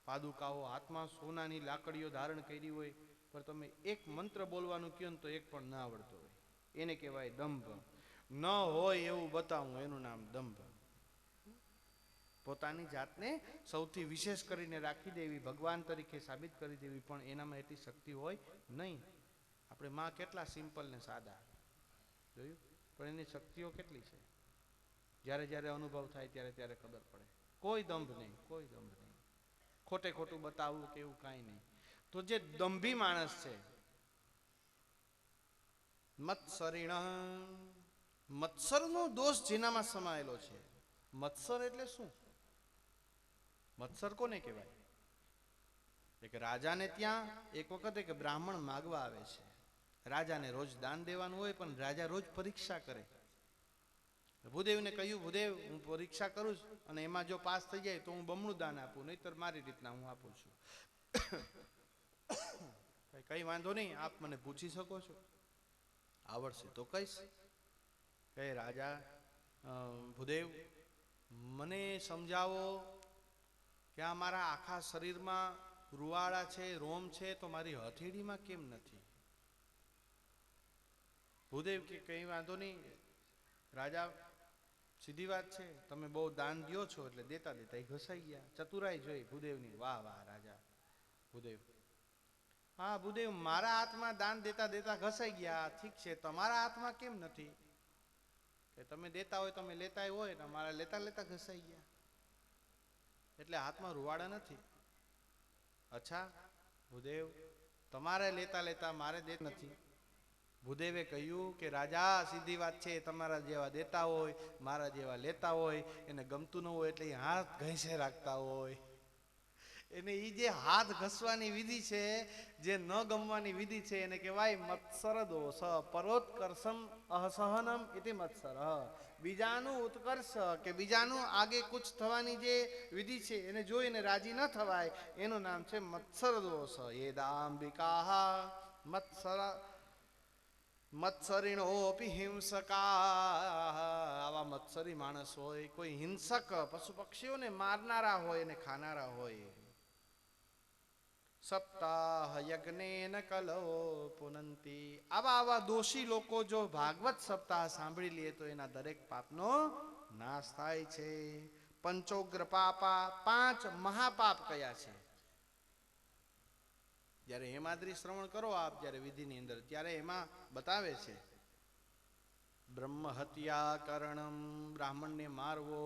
પાદુકાઓ, હાથમાં સોનાની લાકડીઓ ધારણ કરી હોય, પણ તમે એક મંત્ર બોલવાનું કહો ને તો એક પણ ના આવડતો હોય, એને કહેવાય દંભ. ન હોય એવું બતાવવું, એનું નામ દંભ. પોતાની જાતને સૌથી વિશેષ કરીને રાખી દેવી, ભગવાન તરીકે સાબિત કરી દેવી, પણ એનામાં એટલી શક્તિ હોય નહીં. આપણે માં કેટલા સિમ્પલ ને સાદા, જોયું? પણ એની શક્તિઓ કેટલી છે. જ્યારે જ્યારે અનુભવ થાય ત્યારે ત્યારે ખબર પડે. કોઈ દંભ નહીં, કોઈ દંભ નહીં. ખોટે ખોટું બતાવવું કે એવું કાંઈ નહીં. તો જે દંભી માણસ છે, મત્સરીણ, મત્સરનો દોષ જેનામાં સમાયેલો છે. મત્સર એટલે શું? મત્સર કોને કહેવાય? એક રાજાને ત્યાં એક વખત એક બ્રાહ્મણ માગવા આવે છે. રાજાને રોજ દાન દેવાનું હોય, પણ રાજા રોજ પરીક્ષા કરે. ભૂદેવને કહ્યું, ભૂદેવ હું પરીક્ષા કરું છું અને એમાં જો પાસ થઈ જાય તો હું બમણું દાન આપું, નહીતર મારી રીતના હું આપું છું. કઈ વાંધો નહીં, આપ મને પૂછી શકો છો, આવડશે તો કહીશ. કહે રાજા, ભૂદેવ મને સમજાવો કે આ મારા આખા શરીરમાં રૂવાડા છે, રોમ છે, તો મારી હથેળીમાં કેમ નથી? ભૂદેવ કે કઈ વાંધો નહીં રાજા, સીધી વાત છે, તમે બહુ દાન દો છો એટલે દેતા દેતા એ ઘસાઈ ગયા. ચતુરાઈ જોઈ ભૂદેવની. વાહ વાહ રાજા. ભૂદેવ, હા ભૂદેવ, મારા હાથમાં દાન દેતા દેતા ઘસાઈ ગયા, ઠીક છે, તમારા હાથમાં કેમ નથી? કે તમે દેતા હોય તમે લેતા હોય ને, મારા લેતા લેતા ઘસાઈ ગયા, એટલે હાથમાં રૂવાડા નથી. અચ્છા ભૂદેવ, તમારે લેતા લેતા મારે દે નથી. ભૂદેવે કહ્યું કે રાજા, સીધી વાત છે, તમારા જેવા દેતા હોય, મારા જેવા લેતા હોય, એને ગમતું ન હોય એટલે એ હાથ ઘસે રાખતા હોય. એને એ જે હાથ ઘસવાની વિધિ છે, જે ન ગમવાની વિધિ છે, એને કહેવાય મત્સર દોષ. પરોત્કર્ષમ અસહનમ ઇતિ મત્સર. બીજાનું ઉત્કર્ષ કે બીજાનું આગે કુછ થવાની જે વિધિ છે એને જોઈને રાજી ન થવાય, એનું નામ છે મત્સર દોષ. એ દાંબિકા મત્સર મત્સરીણોપી હિંસકા. આવા મત્સરી માણસ હોય, કોઈ હિંસક પશુ પક્ષીઓને મારનારા હોય અને ખાનારા હોય. સપ્તાહ યજ્ઞેન કલો પુનંતી. આવા દોષી લોકો જો ભાગવત સપ્તાહ સાંભળી લે તો એના દરેક પાપનો નાશ થાય છે. પંચોગ્ર પાપા, 5 મહાપાપ કયા છે? જ્યારે હેમાદ્રી શ્રવણ કરો આપ, જ્યારે વિધિની અંદર, ત્યારે એમાં બતાવે છે બ્રહ્મ હત્યા કરણમ, બ્રાહ્મણને મારવો.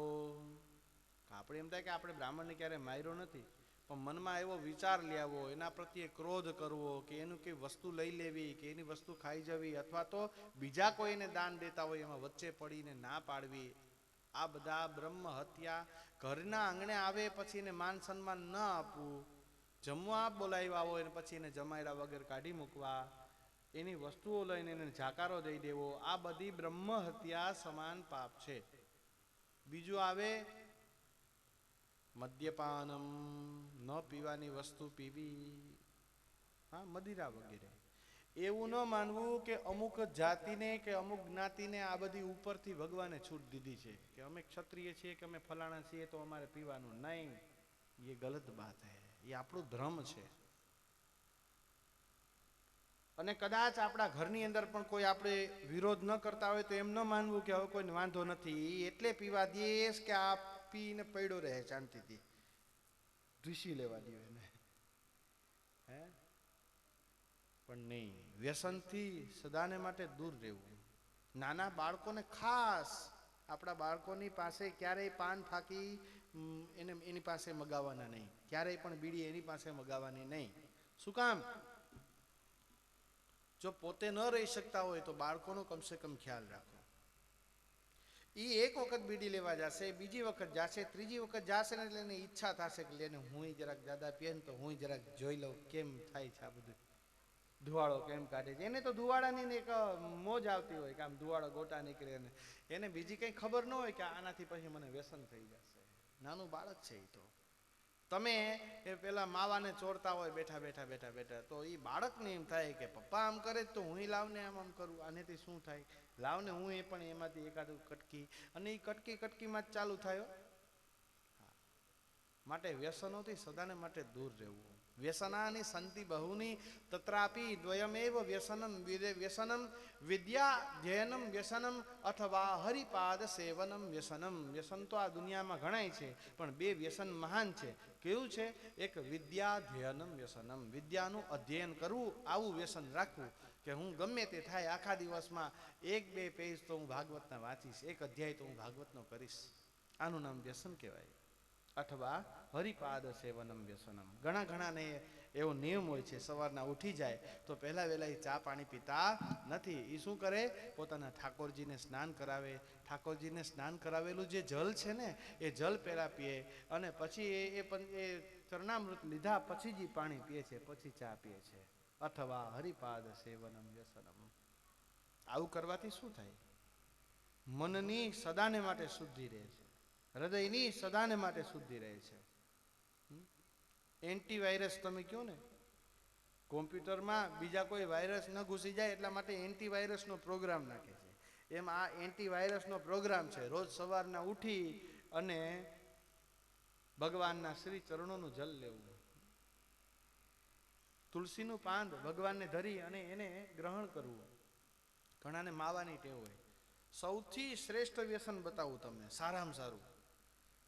આપણે એમ થાય કે આપણે બ્રાહ્મણને ક્યારે માર્યો નથી, પણ મનમાં એવો વિચાર લેવો, એના પ્રત્યે ક્રોધ કરવો, કે એનું કઈ વસ્તુ લઈ લેવી, કે એની વસ્તુ ખાઈ જવી, અથવા તો બીજા કોઈને દાન દેતા હોય એમાં વચ્ચે પડીને ના પાડવી, આ બધા બ્રહ્મ હત્યા. ઘરના આંગણે આવે પછી એને માન સન્માન ન આપવું, જમવા બોલાવ્યા હોય ને પછી એને જમાડ્યા વગર કાઢી મૂકવા, એની વસ્તુઓ લઈને એને જાકારો દઈ દેવો, આ બધી બ્રહ્મ હત્યા સમાન પાપ છે. બીજું આવે મદ્યપાનમ, ન પીવાની વસ્તુ પીવી, હા મદિરા વગેરે. એવું ન માનવું કે અમુક જાતિને કે અમુક જ્ઞાતિને આ બધી ઉપરથી ભગવાને છૂટ દીધી છે, કે અમે ક્ષત્રિય છીએ કે અમે ફલાણા છીએ તો અમારે પીવાનું નહીં. એ ગલત બાત હૈ, એ આપણો ધર્મ છે. અને કદાચ આપણા ઘરની અંદર પણ કોઈ આપણે વિરોધ ન કરતા હોય તો એમ ન માનવું કે હવે કોઈને વાંધો નથી એટલે પીવા દઈશ, કે આ પીને પડ્યો રહે શાંતિથી, ધૂસી લેવા દો એને. હે પણ નહીં, વ્યસનથી સદાને માટે દૂર રહેવું. નાના બાળકોને ખાસ, આપણા બાળકોની પાસે ક્યારેય પાન ફાકી એની પાસે મગાવવાના નહીં, ક્યારેય પણ બીડી એની પાસે મગાવવાની નહીં. શું કામ? જો પોતે ન રહી શકતા હોય તો બાળકોનો કમસે કમ ખ્યાલ રાખો. એ એક વખત બીડી લેવા જશે, બીજી વખત જશે, ત્રીજી વખત જશે ને એટલે એને ઈચ્છા થશે કે લેને હું જરાક દાદા પીએ ને તો હું જરાક જોઈ લઉં કેમ થાય છે આ બધું, ધુવાળો કેમ કાઢે છે. એને તો ધુવાડાની એક મોજ આવતી હોય કે આમ ધુવાળો ગોટા નીકળે, ને એને બીજી કંઈ ખબર ન હોય કે આનાથી પછી મને વ્યસન થઈ જશે. નાનું બાળક છે એ તો. તમે એ પેલા માવાને ચોરતા હોય બેઠા બેઠા બેઠા બેઠા, તો એ બાળકને એમ થાય કે પપ્પા આમ કરે તો હું લાવને આમ કરું, આનેથી શું થાય, લાવને હું એ પણ એમાંથી એકાદું કટકી, અને એ કટકીમાં જ ચાલુ થાય. માટે વ્યસનોથી સદાને માટે દૂર રહેવું. વ્યસનાની સંતિ બહુની તત્રાપી દ્વયમેવ વ્યસનમ. વ્યસનમ વિદ્યાધ્યયનમ વ્યસનમ અથવા હરિપાદ સેવનમ વ્યસનમ. વ્યસન તો આ દુનિયામાં ઘણાય છે, પણ 2 વ્યસન મહાન છે. કેવું છે? એક વિદ્યાધ્યયનમ વ્યસનમ, વિદ્યાનું અધ્યયન કરવું, આવું વ્યસન રાખવું કે હું ગમે તે થાય આખા દિવસમાં 1-2 પેજ તો હું ભાગવતના વાંચીશ, 1 અધ્યાય તો હું ભાગવતનો કરીશ. આનું નામ વ્યસન કહેવાય. અથવા હરિપાદ સેવનમ વ્યસનમ. ઘણા ઘણાને એવો નિયમ હોય છે, સવારના ઉઠી જાય તો પહેલા વહેલા એ ચા પાણી પીતા નથી. એ શું કરે, પોતાના ઠાકોરજીને સ્નાન કરાવે. ઠાકોરજીને સ્નાન કરાવેલું જે જલ છે ને એ જલ પહેલા પીએ, અને પછી એ ચરણામૃત લીધા પછી જ પાણી પીએ છે, પછી ચા પીએ છે. અથવા હરિપાદ સેવનમ વ્યસનમ. આવું કરવાથી શું થાય? મનની સદાને માટે શુદ્ધિ રહે છે, હૃદયની સદાને માટે શુદ્ધિ રહે છે. એન્ટીવાયરસ તમે કહો ને, કોમ્પ્યુટરમાં બીજા કોઈ વાયરસ ન ઘૂસી જાય એટલા માટે એન્ટીવાયરસનો પ્રોગ્રામ નાખે છે. એમ આ એન્ટીવાયરસનો પ્રોગ્રામ છે. રોજ સવારના ઉઠી અને ભગવાનના શ્રી ચરણોનું જલ લેવું, તુલસીનું પાન ભગવાનને ધરી અને એને ગ્રહણ કરવું. ઘણાને માવાની ટેવ હોય. સૌથી શ્રેષ્ઠ વ્યસન બતાવું તમને, સારામાં સારું.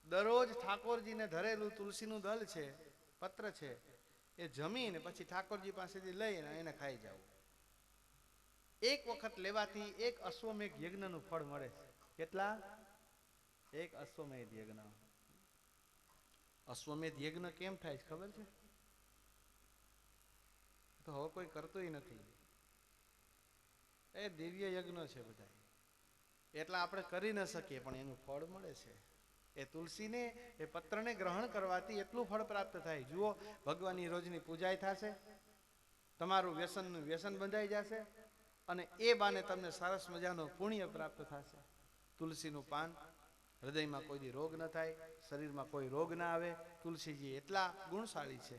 દરરોજ ઠાકોરજીને ધરેલું તુલસીનું દલ છે, પત્ર છે, એ જમીને પછી ઠાકોરજી પાસેથી લઈને એને ખાઈ જવું. એક વખત લેવાથી એક અશ્વમેઘ યજ્ઞનું ફળ મળે છે. કેટલા? એક અશ્વમેધ યજ્ઞ. અશ્વમેધ યજ્ઞ કેમ થાય છે ખબર છે? તો હવે કોઈ કરતું નથી. એ દિવ્ય યજ્ઞ છે બધા, એટલા આપણે કરી ન શકીએ, પણ એનું ફળ મળે છે. એ તુલસીને, એ પત્રને ગ્રહણ કરવાથી એટલું ફળ પ્રાપ્ત થાય. જુઓ, ભગવાનની રોજની પૂજાય થશે, તમારું વ્યસનનું વ્યસન બંધાઈ જશે, અને એ બાને તમને સરસ મજાનો પુણ્ય પ્રાપ્ત થશે. તુલસીનું પાન, હૃદયમાં કોઈ દી રોગ ન થાય, શરીરમાં કોઈ રોગ ના આવે. તુલસીજી એટલા ગુણશાળી છે.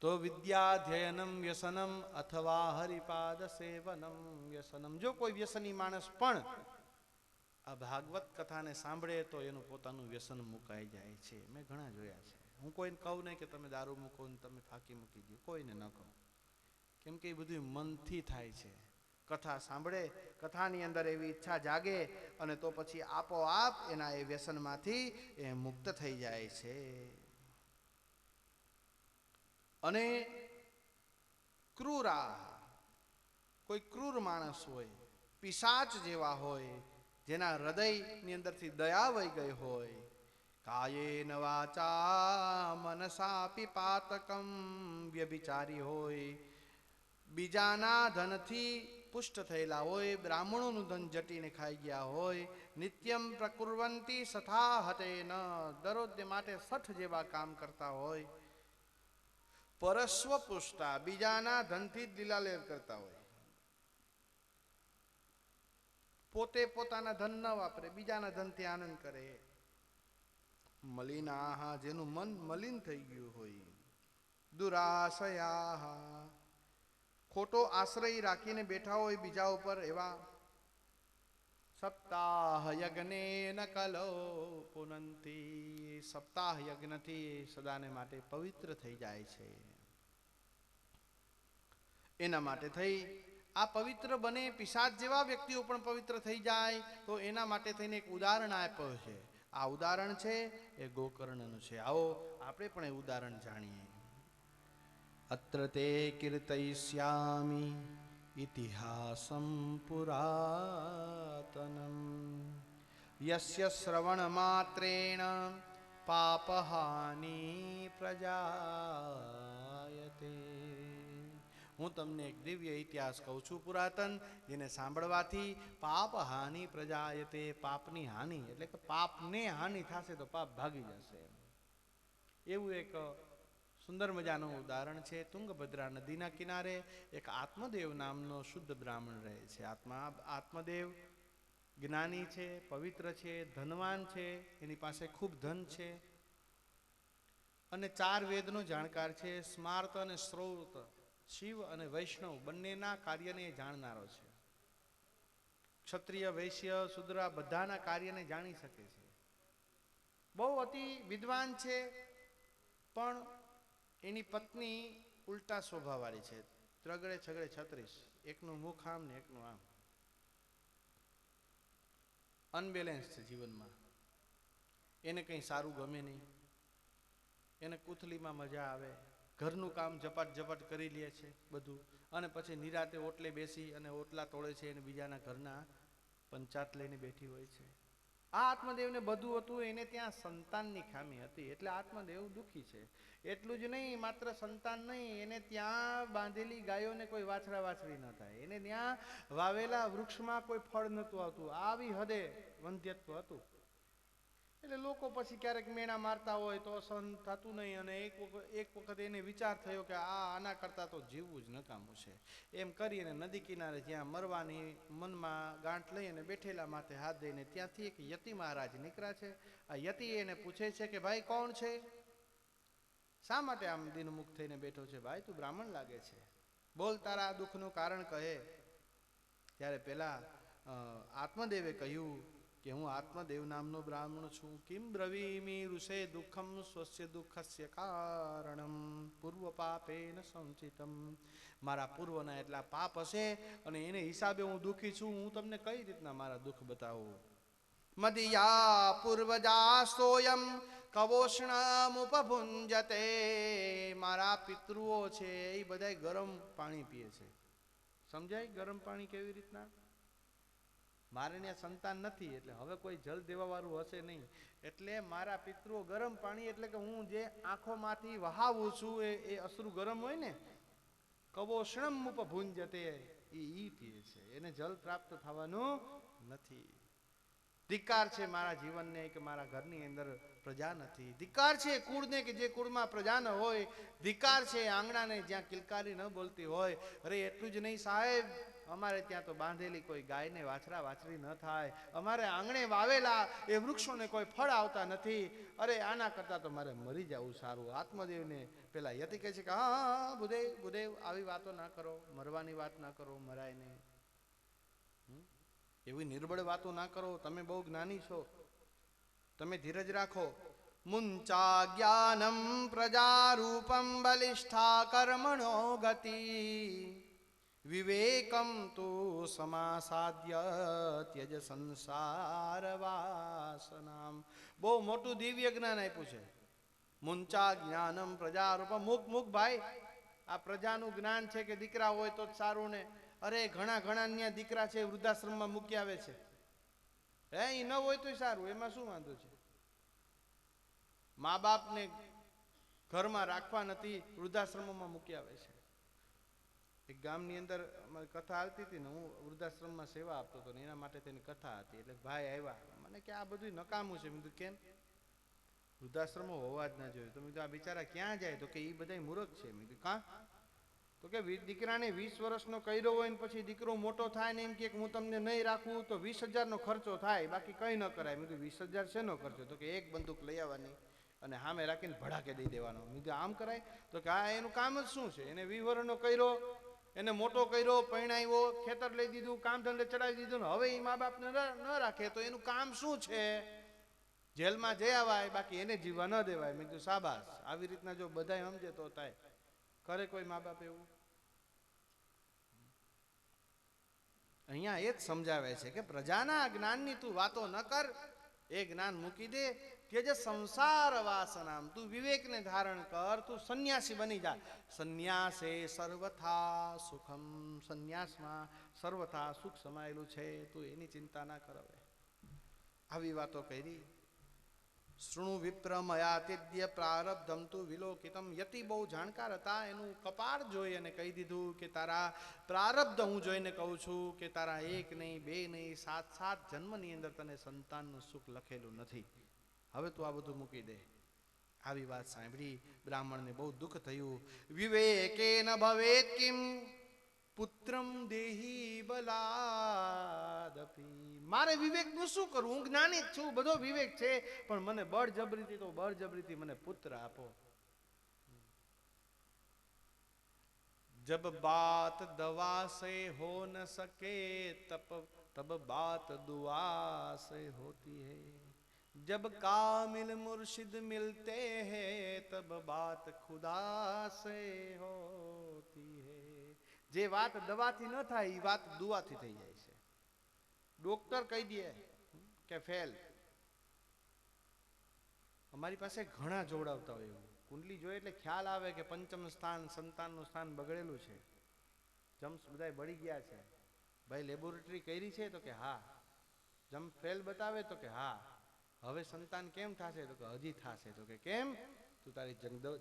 તો વિદ્યાધ્યયનમ વ્યસનમ અથવા હરિપાદ સેવનમ વ્યસનમ. જો કોઈ વ્યસની માણસ પણ આ ભાગવત કથાને સાંભળે તો એનું પોતાનું વ્યસન મુકાઈ જાય છે. મેં ઘણા જોયા છે. હું કોઈને કહું નહીં કે તમે દારૂ મૂકો ને તમે ફાંકી મૂકી દો, કોઈને ન કહું, કેમ કે એ બધું મનથી થાય છે. કથા સાંભળે, કથાની અંદર એવી ઈચ્છા જાગે, અને તો પછી આપોઆપ એના એ વ્યસનમાંથી એ મુક્ત થઈ જાય છે. અને ક્રૂરા, કોઈ ક્રૂર માણસ હોય, પિશાચ જેવા હોય, જેના હૃદયની અંદરથી દયા વહી ગઈ હોય, કાયેન વાચા મનસાપી પાતકમ, વ્યભિચારી હોય, બીજાના ધનથી પુષ્ટ થયેલા હોય, બ્રાહ્મણોનું ધન જટીને ખાઈ ગયા હોય, નિત્યમ પ્રકુર્વંતી સથા હતેન, દરરોજ માટે સઠ જેવા કામ કરતા હોય, પરસ્વ પુષ્ટા, બીજાના ધનથી જ લીલાલેર કરતા હોય, પોતે પોતાના ધન ન વાપરે, બીજાના ધનથી આનંદ કરે. મલિનાહા, જેનું મન મલિન થઈ ગયું હોય. દુરાશયા, ખોટો આશ્રય રાખીને બેઠા હોય બીજા ઉપર એવા. સપ્તાહ યજ્ઞેન કલો પુનંતી, સપ્તાહ યજ્ઞથી સદાને માટે પવિત્ર થઈ જાય છે. એના માટે થઈ આ પવિત્ર બને, પિશાચ જેવા વ્યક્તિઓ પણ પવિત્ર થઈ જાય, તો એના માટે થઈને એક ઉદાહરણ આપ્યું છે. આ ઉદાહરણ છે એ ગોકર્ણનું છે. આવો આપણે પણ એ ઉદાહરણ જાણીએ. અત્ર તે કીર્તયિષ્યામિ ઇતિહાસં પુરાતનમ, યસ્ય શ્રવણ માત્રેણ પાપહાનિ પ્રજાયતે. હું તમને એક દિવ્ય ઇતિહાસ કહું છું પુરાતન, જેને સાંભળવાથી પાપ હાનિ પ્રજાયતે, પાપની હાનિ એટલે કે પાપને હાનિ થશે તો પાપ ભાગી જશે. એવું એક સુંદર મજાનું ઉદાહરણ છે. તુંગભદ્રા નદીના કિનારે એક આત્મદેવ નામનો શુદ્ધ બ્રાહ્મણ રહે છે. આત્મદેવ જ્ઞાની છે, પવિત્ર છે, ધનવાન છે, એની પાસે ખૂબ ધન છે, અને 4 વેદનો જાણકાર છે. સ્માર્ત અને શ્રૌત, શિવ અને વૈષ્ણવ બંનેના કાર્યને જાણનારો છે. ક્ષત્રિય, વૈશ્ય, શુદ્ર બધાના કાર્યને જાણી શકે છે. બહુ અતિ વિદ્વાન છે, પણ એની પત્ની ઉલટા સ્વભાવવાળી છે. ત્રગડે છગડે 36, એકનું મુખ આમ ને એકનું આમ, અનબેલેન્સ છે જીવનમાં. એને કંઈ સારું ગમે નહીં, એને કુથલીમાં મજા આવે, ઘરનું કામ ઝપાટ ઝપાટ કરી લે છે બધું, અને પછી નિરાતે ઓટલે બેસી અને ઓટલા તોડે છે, અને બીજાના ઘરના પંચાત લઈને બેઠી હોય છે. આ આત્મદેવને બધું હતું, એને ત્યાં સંતાનની ખામી હતી, એટલે આત્મદેવ દુઃખી છે. એટલું જ નહીં, માત્ર સંતાન નહીં, એને ત્યાં બાંધેલી ગાયોને કોઈ વાછરા વાછરી ન થાય, એને ત્યાં વાવેલા વૃક્ષમાં કોઈ ફળ નહોતું આવતું, આવી હદે વંધ્યત્વ હતું. એટલે લોકો પછી ક્યારેક મેણા મારતા હોય તો સહન થતું નહીં, અને એક વખત એને વિચાર થયો કે આના કરતાં તો જીવવું જ નકામું છે. એમ કરી અને નદી કિનારે જ્યાં મરવાની મનમાં ગાંઠ લઈ અને બેઠેલા માથે હાથ દઈને ત્યાંથી એક યતિ મહારાજ નીકળ્યા છે. આ યતિ એને પૂછે છે કે ભાઈ કોણ છે, શા માટે આમ દિનમુખ થઈને બેઠો છે? ભાઈ તું બ્રાહ્મણ લાગે છે, બોલ તારા દુઃખનું કારણ કહે. ત્યારે પેલા આત્મદેવે કહ્યું કે હું આત્મદેવ નામનો બ્રાહ્મણ છું. કિમ બ્રવીમી ઋષે દુઃખમ સ્વસ્ય દુઃખસ્ય કારણમ પૂર્વ પાપેન સંચિતમ. મારા પૂર્વના એટલા પાપ હશે અને એને હિસાબે હું દુઃખી છું. હું તમને કઈ રીતના મારા દુઃખ બતાવું? મદિયા પૂર્વજા સોયમ કવોષ્ણમ ઉપભુંજતે. મારા પિતૃઓ છે એ બધા ગરમ પાણી પીએ છે. સમજાય ગરમ પાણી કેવી રીતના? મારે ત્યાં સંતાન નથી, એટલે હવે કોઈ જલ દેવા વાળું હશે નહીં, એટલે મારા પિતૃઓ ગરમ પાણી, એટલે કે હું જે આંખોમાંથી વહાવું છું એ અશ્રુ ગરમ હોય ને, કવોષ્ણમ ઉપભુંજતે, એ પીએ છે, એને જલ પ્રાપ્ત થવાનું નથી. ધિક્કાર છે મારા જીવનને કે મારા ઘરની અંદર પ્રજા નથી. ધિક્કાર છે કુળને કે જે કુળમાં પ્રજા ન હોય. ધિક્કાર છે આંગણાને જ્યાં કિલકારી ન બોલતી હોય. અરે એટલું જ નહીં સાહેબ, અમારે ત્યાં તો બાંધેલી કોઈ ગાયને વાછરા વાછરી ન થાય, અમારે આંગણે વાવેલા એ વૃક્ષોને કોઈ ફળ આવતા નથી. અરે આના કરતાં તો મારે મરી જવું સારું. આત્મદેવને પેલા યતિ કહે છે કે હા હા ભૂદેવ ભૂદેવ આવી વાતો ના કરો, મરવાની વાત ના કરો, મરાય નહીં, એવી નિર્બળ વાતો ના કરો, તમે બહુ જ્ઞાની છો, તમે ધીરજ રાખો. મુંચા જ્ઞાનમ પ્રજારૂપમ બલિષ્ઠા કર્મણો ગતિ વિવેકમ તુ સમાસાદ્ય ત્યજ સંસાર વાસનામ. બહુ મોટું દિવ્ય જ્ઞાન આપ્યું છે. મુંચા જ્ઞાનમ પ્રજારૂપમ. મુખ ભાઈ, આ પ્રજાનું જ્ઞાન છે કે દીકરા હોય તો જ સારું ને. અરે ઘણા ત્યાં દીકરા છે વૃદ્ધાશ્રમમાં મૂકી આવે છે, એ ન હોય તો સારું, એમાં શું વાંધો છે? મા બાપને ઘરમાં રાખવા નથી, વૃદ્ધાશ્રમોમાં મૂકી આવે છે. એક ગામની અંદર કથા આવતી હતી ને, હું વૃદ્ધાશ્રમમાં સેવા આપતો હતો ને એના માટે તેની કથા હતી. એટલે ભાઈ આવ્યા, મને કે આ બધું નકામું છે. મેં કેમ? વૃદ્ધાશ્રમો હોવા જ ના જોઈએ. તો મેં આ બિચારા ક્યાં જાય? તો કે એ બધા મૂર્ખ છે. મેં કાં? તો કે દીકરાને 20 વર્ષનો કર્યો હોય ને પછી દીકરો મોટો થાય ને એમ કે હું તમને નહીં રાખું તો 20,000નો ખર્ચો થાય, બાકી કંઈ ન કરાય. મેં કીધું 20,000 શેનો ખર્ચો? તો કે એક બંદૂક લઈ આવવાની અને સામે રાખીને ભડાકે દઈ દેવાનો. મેં કીધું આમ કરાય? તો કે આ એનું કામ જ શું છે? એને 20 વર્ષનો કર્યો, એને મોટો કર્યો, પરણાવ્યો, ખેતર લઈ દીધું, કામ ધંધે ચડાવી દીધું ને હવે એ મા બાપને ન રાખે તો એનું કામ શું છે? જેલમાં જઈ આવાય, બાકી એને જીવવા ન દેવાય. મેં કીધું શાબાશ. આવી રીતના જો બધા સમજે તો થાય. કરે કોઈ મા બાપ એવું? અહીંયા એ જ સમજાવે છે કે પ્રજાના જ્ઞાનની તું વાતો ન કર, એ જ્ઞાન મૂકી દે. કે જે સંસાર વાસનામ, તું વિવેકને ધારણ કર, તું સંન્યાસી બની જા. સંન્યાસે સર્વથા સુખમ. સંન્યાસમાં સર્વથા સુખ સમાયેલું છે, તું એની ચિંતા ના કર. હવે આવી વાતો કરી. શૃણુ વિપ્રમયાતિદ્ય પ્રારબ્ધમ તુ વિલોકિતમ. યતિ બહુ જાણકાર હતા, એનું કપાળ જોઈ અને કહી દીધું કે તારા પ્રારબ્ધ હું જોઈને કહું છું કે તારા એક નહીં, બે નહીં, 7 જન્મની અંદર તને સંતાનનું સુખ લખેલું નથી. હવે તું આ બધું મૂકી દે. આવી વાત સાંભળી બ્રાહ્મણને બહુ દુઃખ થયું. વિવેકેન ભવેત કિમ પુત્રમ દેહી બલાદપી. મારે વિવેકનું શું કરવું? હું જ્ઞાની જ છું, બધો વિવેક છે, પણ મને બળજબરીથી મને પુત્ર આપો. જબ બાત દવા સે હો ન સકે તબ બાત દુઆ સે હોતી હૈ. जब कामिल मुर्शिद मिलते हैं तब बात खुदा से होती है. જે વાત દવાથી ન થાય એ વાત દુઆથી થઈ જાય છે. ડોક્ટર કહી દે કે ફેલ. અમારી પાસે ઘણા જોડાવતા હોય એવું કુંડલી જોઈએ એટલે ખ્યાલ આવે કે પંચમ સ્થાન સંતાનનું સ્થાન બગડેલું છે, જમ્સ બધા બળી ગયા છે. ભાઈ લેબોરેટરી કરી છે? તો કે હા. ફેલ બતાવે તો કે હા હવે સંતાન કેમ થશે, તો કે હજી થશે. તો કે કેમ, તું તારી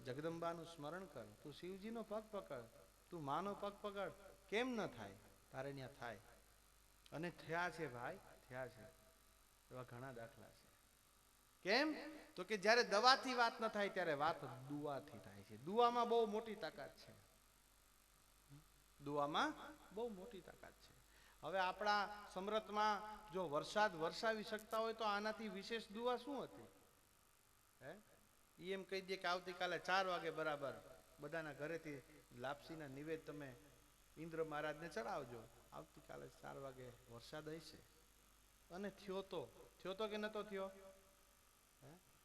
જગદંબાનું સ્મરણ કર, તું શિવજીનો પગ પકડ, તું માનો પગ પકડ, કેમ ન થાય, તારે ત્યાં થાય. અને થયા છે ભાઈ, થયા છે. એવા ઘણા દાખલા છે. કેમ, તો કે જ્યારે દવાથી વાત ન થાય ત્યારે વાત દુઆથી થાય છે. દુઆમાં બહુ મોટી તાકાત છે. દુઆમાં બહુ મોટી તાકાત છે. હવે આપણા સમરથમાં જો વરસાદ વરસાવી શકતા હોય તો આનાથી વિશેષ દુઆ શું હતી? હે, એમ કહી દે કે આવતીકાલે 4 વાગે બરાબર બધાના ઘરેથી લાપસીના નિવેદ તમે ઇન્દ્ર મહારાજને ચડાવજો, આવતીકાલે 4 વાગે વરસાદ હશે. અને થયો તો કે નતો થયો?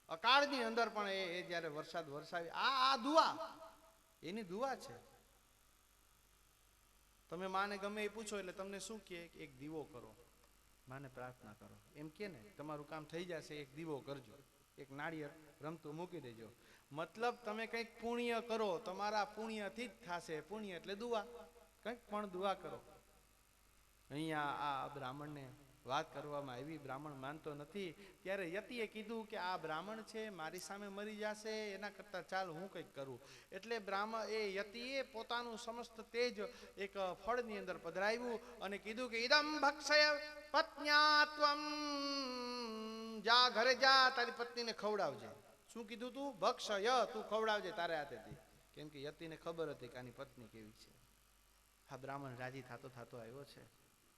અકાળની અંદર પણ એ જ્યારે વરસાદ વરસાવી, આ દુઆ એની દુઆ છે. તમે માને ગમે એ પૂછો એટલે તમને શું કહે, એક દીવો કરો, માને પ્રાર્થના કરો, એમ કે ને તમારું કામ થઈ જશે, એક દીવો કરજો, એક નાળિયેર રમતું મૂકી દેજો. મતલબ તમે કંઈક પુણ્ય કરો, તમારા પુણ્યથી જ થશે. પુણ્ય એટલે દુઆ, કંઈક પણ દુઆ કરો. અહીંયા આ બ્રાહ્મણને વાત કરવામાં આવી, બ્રાહ્મણ માનતો નથી. ત્યારે યતિએ કીધું કે આ બ્રાહ્મણ છે, મારી સામે મરી જશે, એના કરતાં ચાલ હું કંઈક કરું. એટલે યતિએ પોતાનું સમસ્ત તેજ એક ફળની અંદર પધરાવ્યું અને કીધું કે ઇદમ ભક્ષય પત્ન્યાત્વમ, જા ઘરે જા, તારી પત્નીને ખવડાવજે. શું કીધું તું? ભક્ષય, તું ખવડાવજે તારે હાથેથી. કેમ કે યતિને ખબર હતી કે આની પત્ની કેવી છે. હા, બ્રાહ્મણ રાજી થતો આવ્યો છે.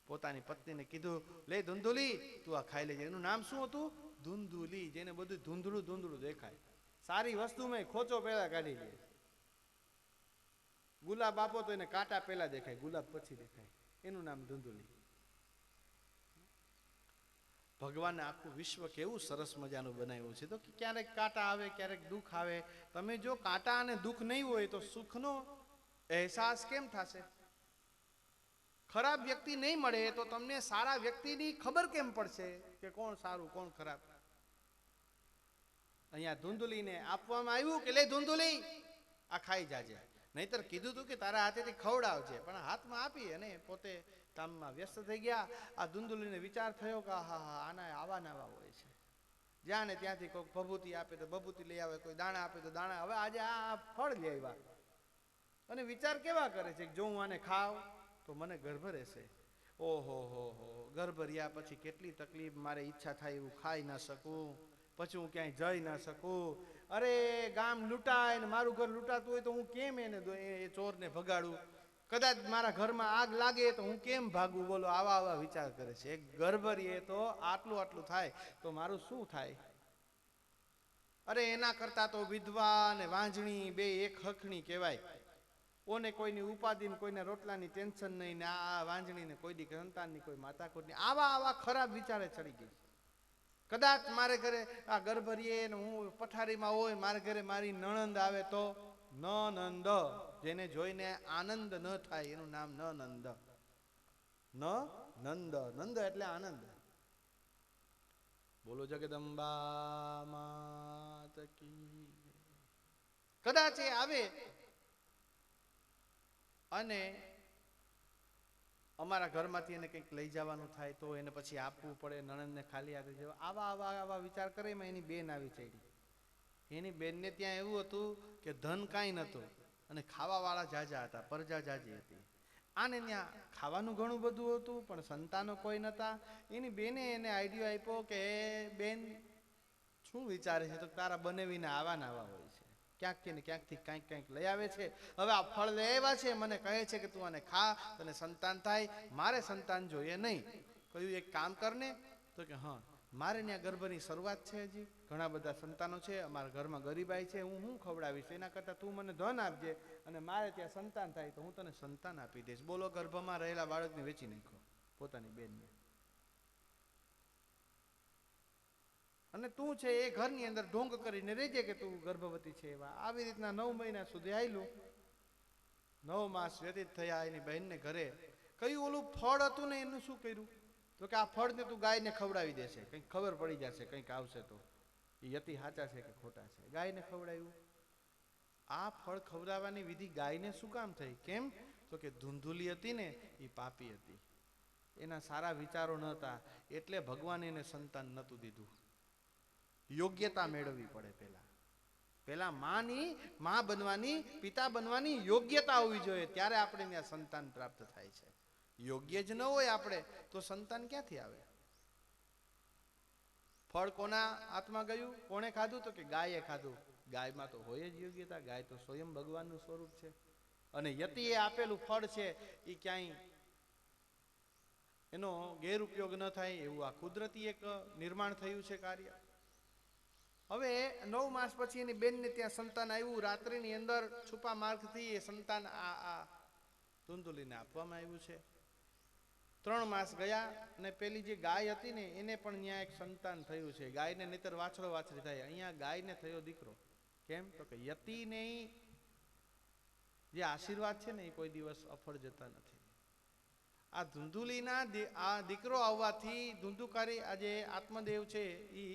પોતાની પત્નીને કીધું, લે ધુંધુલી, તું આ ખાઈ લેજે. એનું નામ શું હતું? ધુંધુલી, જેને બધું ધૂંધળું ધૂંધળું દેખાય. સારી વસ્તુમાં ખોચો પહેલા કાઢી લે. ગુલાબ આપો તો એને કાંટા પહેલા દેખાય, ગુલાબ પછી દેખાય. એનું નામ ધુંધુલી. ભગવાને આખું વિશ્વ કેવું સરસ મજાનું બનાવ્યું છે. તો ક્યારેક કાંટા આવે, ક્યારેક દુઃખ આવે. તમે જો કાંટા અને દુઃખ નહીં હોય તો સુખનો અહેસાસ કેમ થશે? ખરાબ વ્યક્તિ નહીં મળે તો તમને સારા વ્યક્તિની ખબર કેમ પડશે કે કોણ સારું કોણ ખરાબ? અહીંયા ધુંધુલીને આપવામાં આવ્યું કે લે ધુંધુલી, આ ખાઈ જાજે. નહીતર કીધું તું કે તારા હાથેથી ખવડાવજે, પણ હાથમાં આપી અને પોતે કામમાં વ્યસ્ત થઈ ગયા. આ ધુંધુલીને વિચાર થયો કે હા હા, આના આવા નવા હોય છે. જ્યાં ને ત્યાંથી કોઈ ભભૂતિ આપે તો ભભૂતિ લઈ આવે, કોઈ દાણા આપે તો દાણા. હવે આજે આ ફળ લઈ આવ્યા અને વિચાર કેવા કરે છે કે જો હું આને ખાવ તો મને ગર્ભ રહેશે. ઓહો હો, ગર્ભ રહ્યા પછી કેટલી તકલીફ, મારે ઈચ્છા થાય એવું ખાઈ ના શકું, પછી હું ક્યાંય જઈ ના શકું. અરે ગામ લૂંટાય ને મારું ઘર લૂંટાતું હોય તો હું કેમ એ ચોરને ભગાડું? કદાચ મારા ઘરમાં આગ લાગે તો હું કેમ ભાગું? બોલો, આવા વિચાર કરે છે. એક ગર્ભ રહીએ તો આટલું થાય તો મારું શું થાય? અરે એના કરતા તો વિધવા ને વાંજણી બે એક હખણી કહેવાય. ઓને કોઈની ઉપાધિ, કોઈને રોટલાની ટેન્શન નહીં, ને આ વાંજણીને કોઈ દી સંતાનની કોઈ માતાકૂટની. આવા ખરાબ વિચારે ચડી ગઈ. કદાચ મારે ઘરે આ ગર્ભરીએ ને હું પથારીમાં હોય, મારે ઘરે મારી નણંદ આવે તો નનંદ, જેને જોઈને આનંદ ન થાય એનું નામ નનંદ. નંદ એટલે આનંદ. બોલો જગદંબા માત કી. કદાચ એ આવે અને અમારા ઘરમાંથી એને કંઈક લઈ જવાનું થાય તો એને પછી આપવું પડે, નણંદને ખાલી હાથે જવા. આવા વિચાર કરે. એમાં એની બેન આવી ચડી. એની બેનને ત્યાં એવું હતું કે ધન કાંઈ નહોતું અને ખાવાવાળા જાજા હતા, પ્રજા જાજી હતી. આને ત્યાં ખાવાનું ઘણું બધું હતું પણ સંતાનો કોઈ નહોતા. એની બેને એને આઈડિયો આપ્યો કે બેન શું વિચારે છે? તો તારા બનેવીને આવા હોય છે, ક્યાંકથી ને ક્યાંકથી કંઈક લઈ આવે છે. હવે આ ફળ લઈ આવ્યા છે, મને કહે છે કે તું આને ખા, તને સંતાન થાય. મારે સંતાન જોઈએ નહીં. કહ્યું એક કામ કરને. તો કે હા, મારે ત્યાં ગર્ભની શરૂઆત છે, હજી ઘણા બધા સંતાનો છે, અમારા ઘરમાં ગરીબાઈ છે, હું ખવડાવીશ. એના કરતાં તું મને ધન આપજે અને મારે ત્યાં સંતાન થાય તો હું તને સંતાન આપી દઈશ. બોલો, ગર્ભમાં રહેલા બાળકને વેચી નાખો પોતાની બેનને. અને તું છે એ ઘરની અંદર ઢોંગ કરીને રહેજે કે તું ગર્ભવતી છે એવા. આવી રીતના 9 મહિના સુધી આવેલું. 9 માસ વ્યતીત થયા. એની બહેનને ઘરે કયું ઓલું ફળ હતું ને એનું શું કર્યું? તો કે આ ફળને તું ગાયને ખવડાવી દેશે, કંઈક ખબર પડી જશે, કંઈક આવશે તો એ યતિ સાચા છે કે ખોટા છે. ગાયને ખવડાવ્યું. આ ફળ ખવડાવવાની વિધિ ગાયને શું કામ થઈ? કેમ? તો કે ધુંધુલી હતી ને એ પાપી હતી. એના સારા વિચારો ન હતા, એટલે ભગવાન એને સંતાન નહોતું દીધું. યોગ્યતા મેળવવી પડે પહેલા માં બનવાની, પિતા બનવાની યોગ્યતા હોવી જોઈએ, ત્યારે આપણે ત્યાં સંતાન પ્રાપ્ત થાય છે. યોગ્ય જ ન હોય આપણે તો સંતાન ક્યાંથી આવે? ફળ કોના હાથમાં ગયું? કોણે ખાધું? તો કે ગાયે ખાધું. ગાયમાં તો હોય જ યોગ્યતા, ગાય તો સ્વયં ભગવાનનું સ્વરૂપ છે. અને યતિએ આપેલું ફળ છે એ ક્યાંય એનો ગેરઉપયોગ ન થાય એવું આ કુદરતી એક નિર્માણ થયું છે કાર્ય. હવે 9 માસ પછી એની બેનને ત્યાં સંતાન આવ્યું. રાત્રિની અંદર છુપા માર્ગથી એ સંતાન આ ધુંધુલીને આપવામાં આવ્યું છે. 3 માસ ગયા અને પેલી જે ગાય હતી ને એને પણ ત્યાં એક સંતાન થયું છે. ગાયને નહીતર વાછડો વાછડી થાય, અહીંયા ગાયને થયો દીકરો. કેમ? તો કે યતિને જે આશીર્વાદ છે ને એ કોઈ દિવસ અફળ જતા નથી. આ ધુંધુલીના આ દીકરો આવવાથી ધુંધુકારી આજે આત્મદેવ છે એ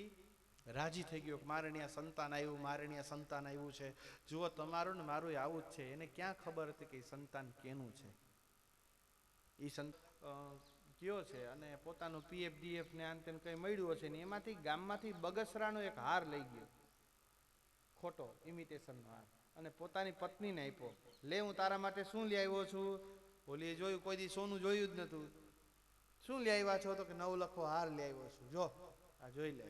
રાજી થઈ ગયો. મારે ત્યાં સંતાન આવ્યું, મારે ત્યાં સંતાન આવ્યું છે. જુઓ, તમારું ને મારું આવું જ છે. એને ક્યાં ખબર હતી કે સંતાન કેનું છે? એ કયો છે અને પોતાનું પીએફ ડીએફ ને આન તેન કંઈ મળ્યું હશે ને એમાંથી ગામમાંથી બગસરાનો એક હાર લઈ ગયો, ખોટો ઇમિટેશનનો હાર, અને પોતાની પત્નીને આપ્યો. લે, હું તારા માટે શું લઈ આવ્યો છું? ઓલી જોયું, કોઈ દી સોનું જોયું જ નતું. શું લઈ આવ્યા છો? તો કે 9 લખો હાર લઈ આવ્યો છું, જો આ જોઈ લે.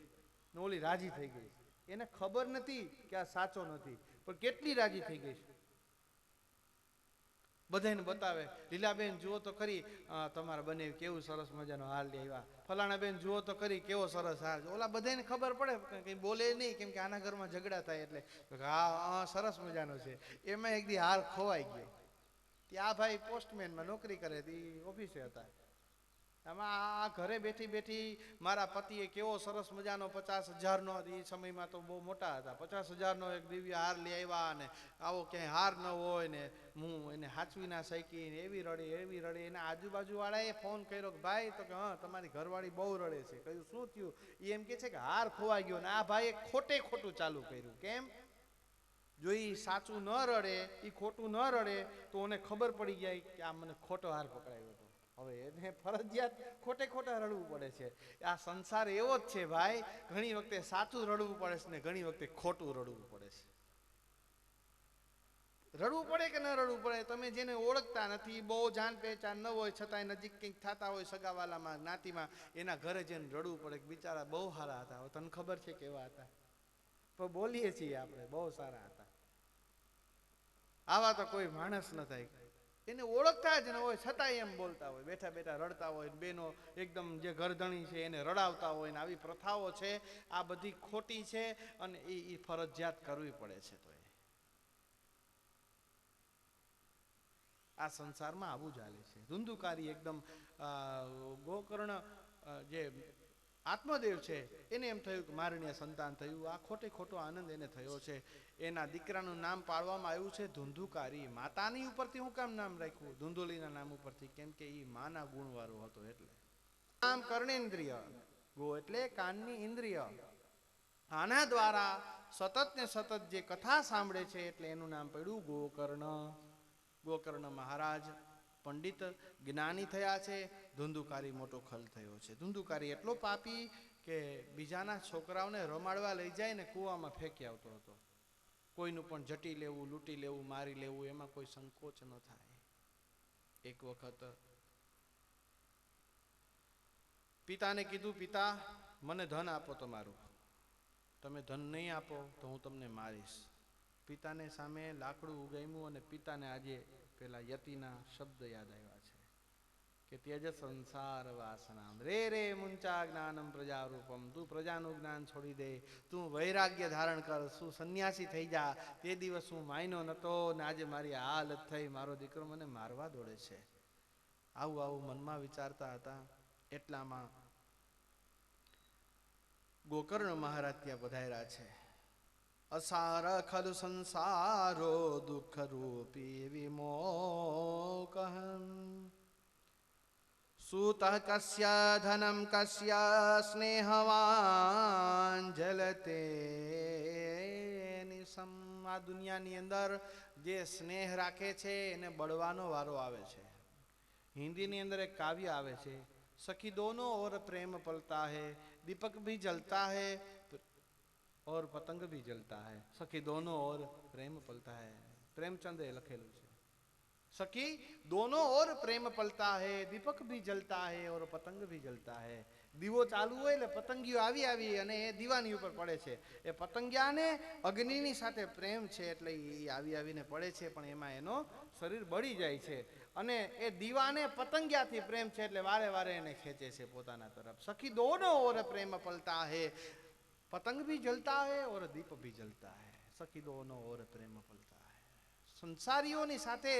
ઓલી રાજી થઈ ગઈ. એને ખબર નથી કે આ સાચો નથી, પણ કેટલી રાજી થઈ ગઈ છે. બધાને બતાવે, લીલાબેન જુઓ તો ખરી તમારા બને કેવું સરસ મજાનો હાર લઈ આવ્યા. ફલાણા બેન જુઓ તો ખરી કેવો સરસ હાર. ઓલા બધાને ખબર પડે, કંઈ બોલે નહીં, કેમ કે આના ઘરમાં ઝઘડા થાય. એટલે હા, સરસ મજાનો છે. એમાં એક દી હાર ખોવાઈ ગયો. ત્યાં ભાઈ પોસ્ટમેનમાં નોકરી કરે, ઓફિસે હતા. આમાં આ ઘરે બેઠી બેઠી મારા પતિએ કેવો સરસ મજાનો 50,000નો, એ સમયમાં તો બહુ મોટા હતા, 50,000નો એક દિવ્ય હાર લઈ આવ્યા, અને આવો ક્યાંય હાર ન હોય ને હું એને હાચવી ના શકી ને એવી રડે. એના આજુબાજુવાળાએ ફોન કર્યો કે ભાઈ, તો કે હા, તમારી ઘરવાળી બહુ રડે છે. કહ્યું શું થયું? એ એમ કે છે કે હાર ખોવાઈ ગયો. ને આ ભાઈએ ખોટું ચાલુ કર્યું. કેમ? જો એ સાચું ન રડે, એ ખોટું ન રડે તો એને ખબર પડી જાય કે આ મને ખોટો હાર પકડાયો હતો. હવે એને ફરજિયાત ખોટા રડવું પડે છે. આ સંસાર એવો જ છે ભાઈ, ઘણી વખતે સાચું રડવું પડે છે ને ઘણી વખતે ખોટું રડવું પડે છે. રડવું પડે કે ન રડવું પડે, તમે જેને ઓળખતા નથી, બહુ જાણ પહેચાન ન હોય, છતાંય નજીક કંઈક થતા હોય સગાવાલામાં, જ્ઞાતિમાં, એના ઘરે જઈને રડવું પડે કે બિચારા બહુ સારા હતા. હવે તને ખબર છે કેવા હતા? પણ બોલીએ છીએ આપણે બહુ સારા હતા. આવા તો કોઈ માણસ ન થાય. એને ઓળખતા જ ન હોય છતાંય એમ બોલતા હોય, બેઠા બેઠા રડતા હોય. બેનો એકદમ જે ઘરધણી છે એને રડાવતા હોય ને આવી પ્રથાઓ છે. આ બધી ખોટી છે અને એ ફરજિયાત કરવી પડે છે. તો આ સંસારમાં આવું ચાલે છે. ધુંધુકારી એકદમ ગોકર્ણ જે આત્મદેવ છે એને એમ થયું કે મારે સંતાન થયું. આ ખોટો આનંદ એને થયો છે. એના દીકરાનું નામ પાડવામાં આવ્યું છે ધુંધુકારી. માતાની ઉપરથી હું કામ નામ રાખ્યું? ધુંધુલીના નામ ઉપરથી, કેમ કે એ માના ગુણવાળો હતો. એટલે નામ કર્ણેન્દ્રિય. ગો એટલે કાનની ઇન્દ્રિય. આના દ્વારા સતત ને સતત જે કથા સાંભળે છે એટલે એનું નામ પડ્યું ગોકર્ણ. ગોકર્ણ મહારાજ પંડિત જ્ઞાની થયા છે. ધુંધુકારી મોટો ખલ થયો છે. ધુંધુકારી એટલો પાપી કે બીજાના છોકરાઓને રમાડવા લઈ જાય ને કૂવામાં ફેંકી આવતો હતો. કોઈનું પણ જટી લેવું, લૂંટી લેવું, મારી લેવું, એમાં કોઈ સંકોચ ન થાય. એક વખત પિતાને કીધું, પિતા મને ધન આપો તમારું, તમે ધન નહીં આપો તો હું તમને મારીશ. પિતાને સામે લાકડું ઉગામ્યું અને પિતાને આજે પેલા યતિના શબ્દ યાદ આવ્યા છે કે ત્યજ સંસાર વાસનામ રે મુંચા જ્ઞાનમ પ્રજારૂપમ. તું પ્રજાનું જ્ઞાન છોડી દે, તું વૈરાગ્ય ધારણ કર, તું સંન્યાસી થઈ જા. તે દિવસ હું માયનો નતો ને આજે મારી આ હાલત થઈ, મારો દીકરો મને મારવા દોડે છે. આવું મનમાં વિચારતા હતા. એટલામાં ગોકર્ણ મહારાજ ત્યાં પધાર્યા છે. અસાર ખલુ સંસારો દુઃખ રૂપી વિમોક. સૂત કસ્ય ધનમ કસ્ય સ્નેહવાન જલતે નિસમ. આ દુનિયાની અંદર જે સ્નેહ રાખે છે એને બળવાનો વારો આવે છે. હિન્દીની અંદર એક કાવ્ય આવે છે, सखी दोनों ओर प्रेम पलता है, दीपक भी जलता है और पतंग भी जलता है। सखी दोनों ओर प्रेम पलता है, प्रेमचंदे लखेलू છે। सखी दोनों ओर प्रेम पलता है, दीपक भी जलता है और पतंग भी जलता है। દીવો ચાલુ હોય એટલે પતંગિયો આવી આવી અને એ દીવાની ઉપર પડે છે। એ પતંગિયાને અગ્નિની સાથે પ્રેમ છે એટલે એ આવી આવીને પડે છે, પણ એમાં એનો શરીર બળી જાય છે અને એ દીવાને પતંગિયાથી પ્રેમ છે એટલે વારે વારે એને ખેંચે છે પોતાના તરફ। સખી દોનો ઓર પ્રેમ પલતા है, पतंग भी जलता है और दीप भी जलता है। सखी दोनों ओर प्रेम पलता है। संसारीओनी साथे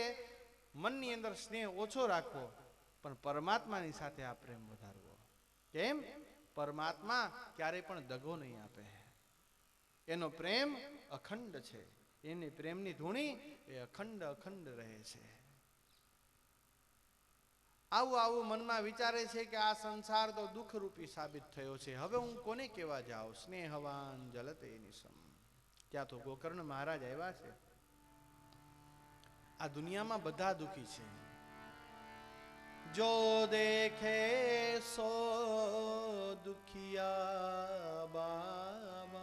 मननी अंदर स्नेह ओछो राखवो, पण परमात्मानी साथे आ प्रेम वधारवो। केम? परमात्मा क्यारे पण दगो नहीं आपे, एनो प्रेम अखंड छे, एनी प्रेमनी धूणी ए अखंड अखंड रहे छे। आવું આવું મનમાં વિચારે છે કે આ સંસાર તો દુઃખરૂપી સાબિત થયો છે, હવે હું કોને કહેવા જાઉં? સ્નેહવાન જલતે નિસમ। ત્યાં તો ગોકર્ણ મહારાજ આવ્યા છે। આ દુનિયામાં બધા દુઃખી છે, જો દેખે સો દુખિયા બાબા,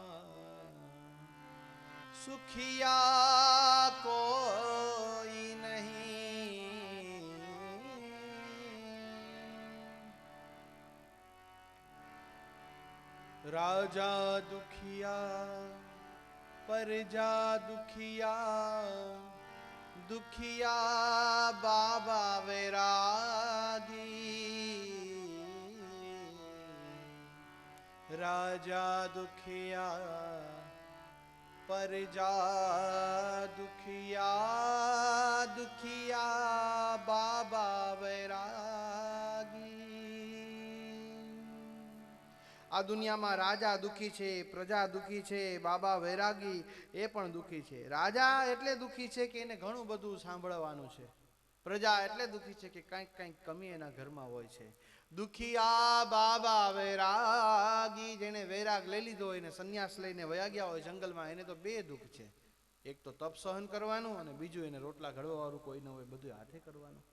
સુખિયા કોઈ નહીં। राजा दुखिया प्रजा दुखिया, दुखिया बाबा वैरागी। राजा दुखिया प्रजा दुखिया, दुखिया बाबा वैरागी। आ दुनिया में राजा दुखी है, प्रजा दुखी है, बाबा वैरागी ए पण दुखी है। राजा एटले दुखी है कि एने घणुं बधुं सांभळवानुं छे, प्रजा एटले दुखी है कि कंईक कंईक कमी एना घर में होय छे। दुखिया बाबा वैरागी, जेने वैराग लई लीधो होय ने संन्यास लईने वया गया होय जंगल में, एने तो बे दुख छे। एक तो तप सहन करवानुं अने बीजुं एने रोटला घड़वावाळुं कोई न होय, बधुं हाथे करवानुं।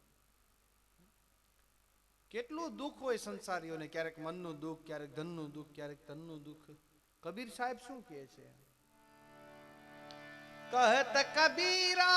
કેટલું દુઃખ હોય સંસારીઓને, ક્યારેક મનનું દુઃખ, ક્યારેક ધનનું દુઃખ, ક્યારેક તનનું દુઃખ। કબીર સાહેબ શું કહે છે? कहत कबीरा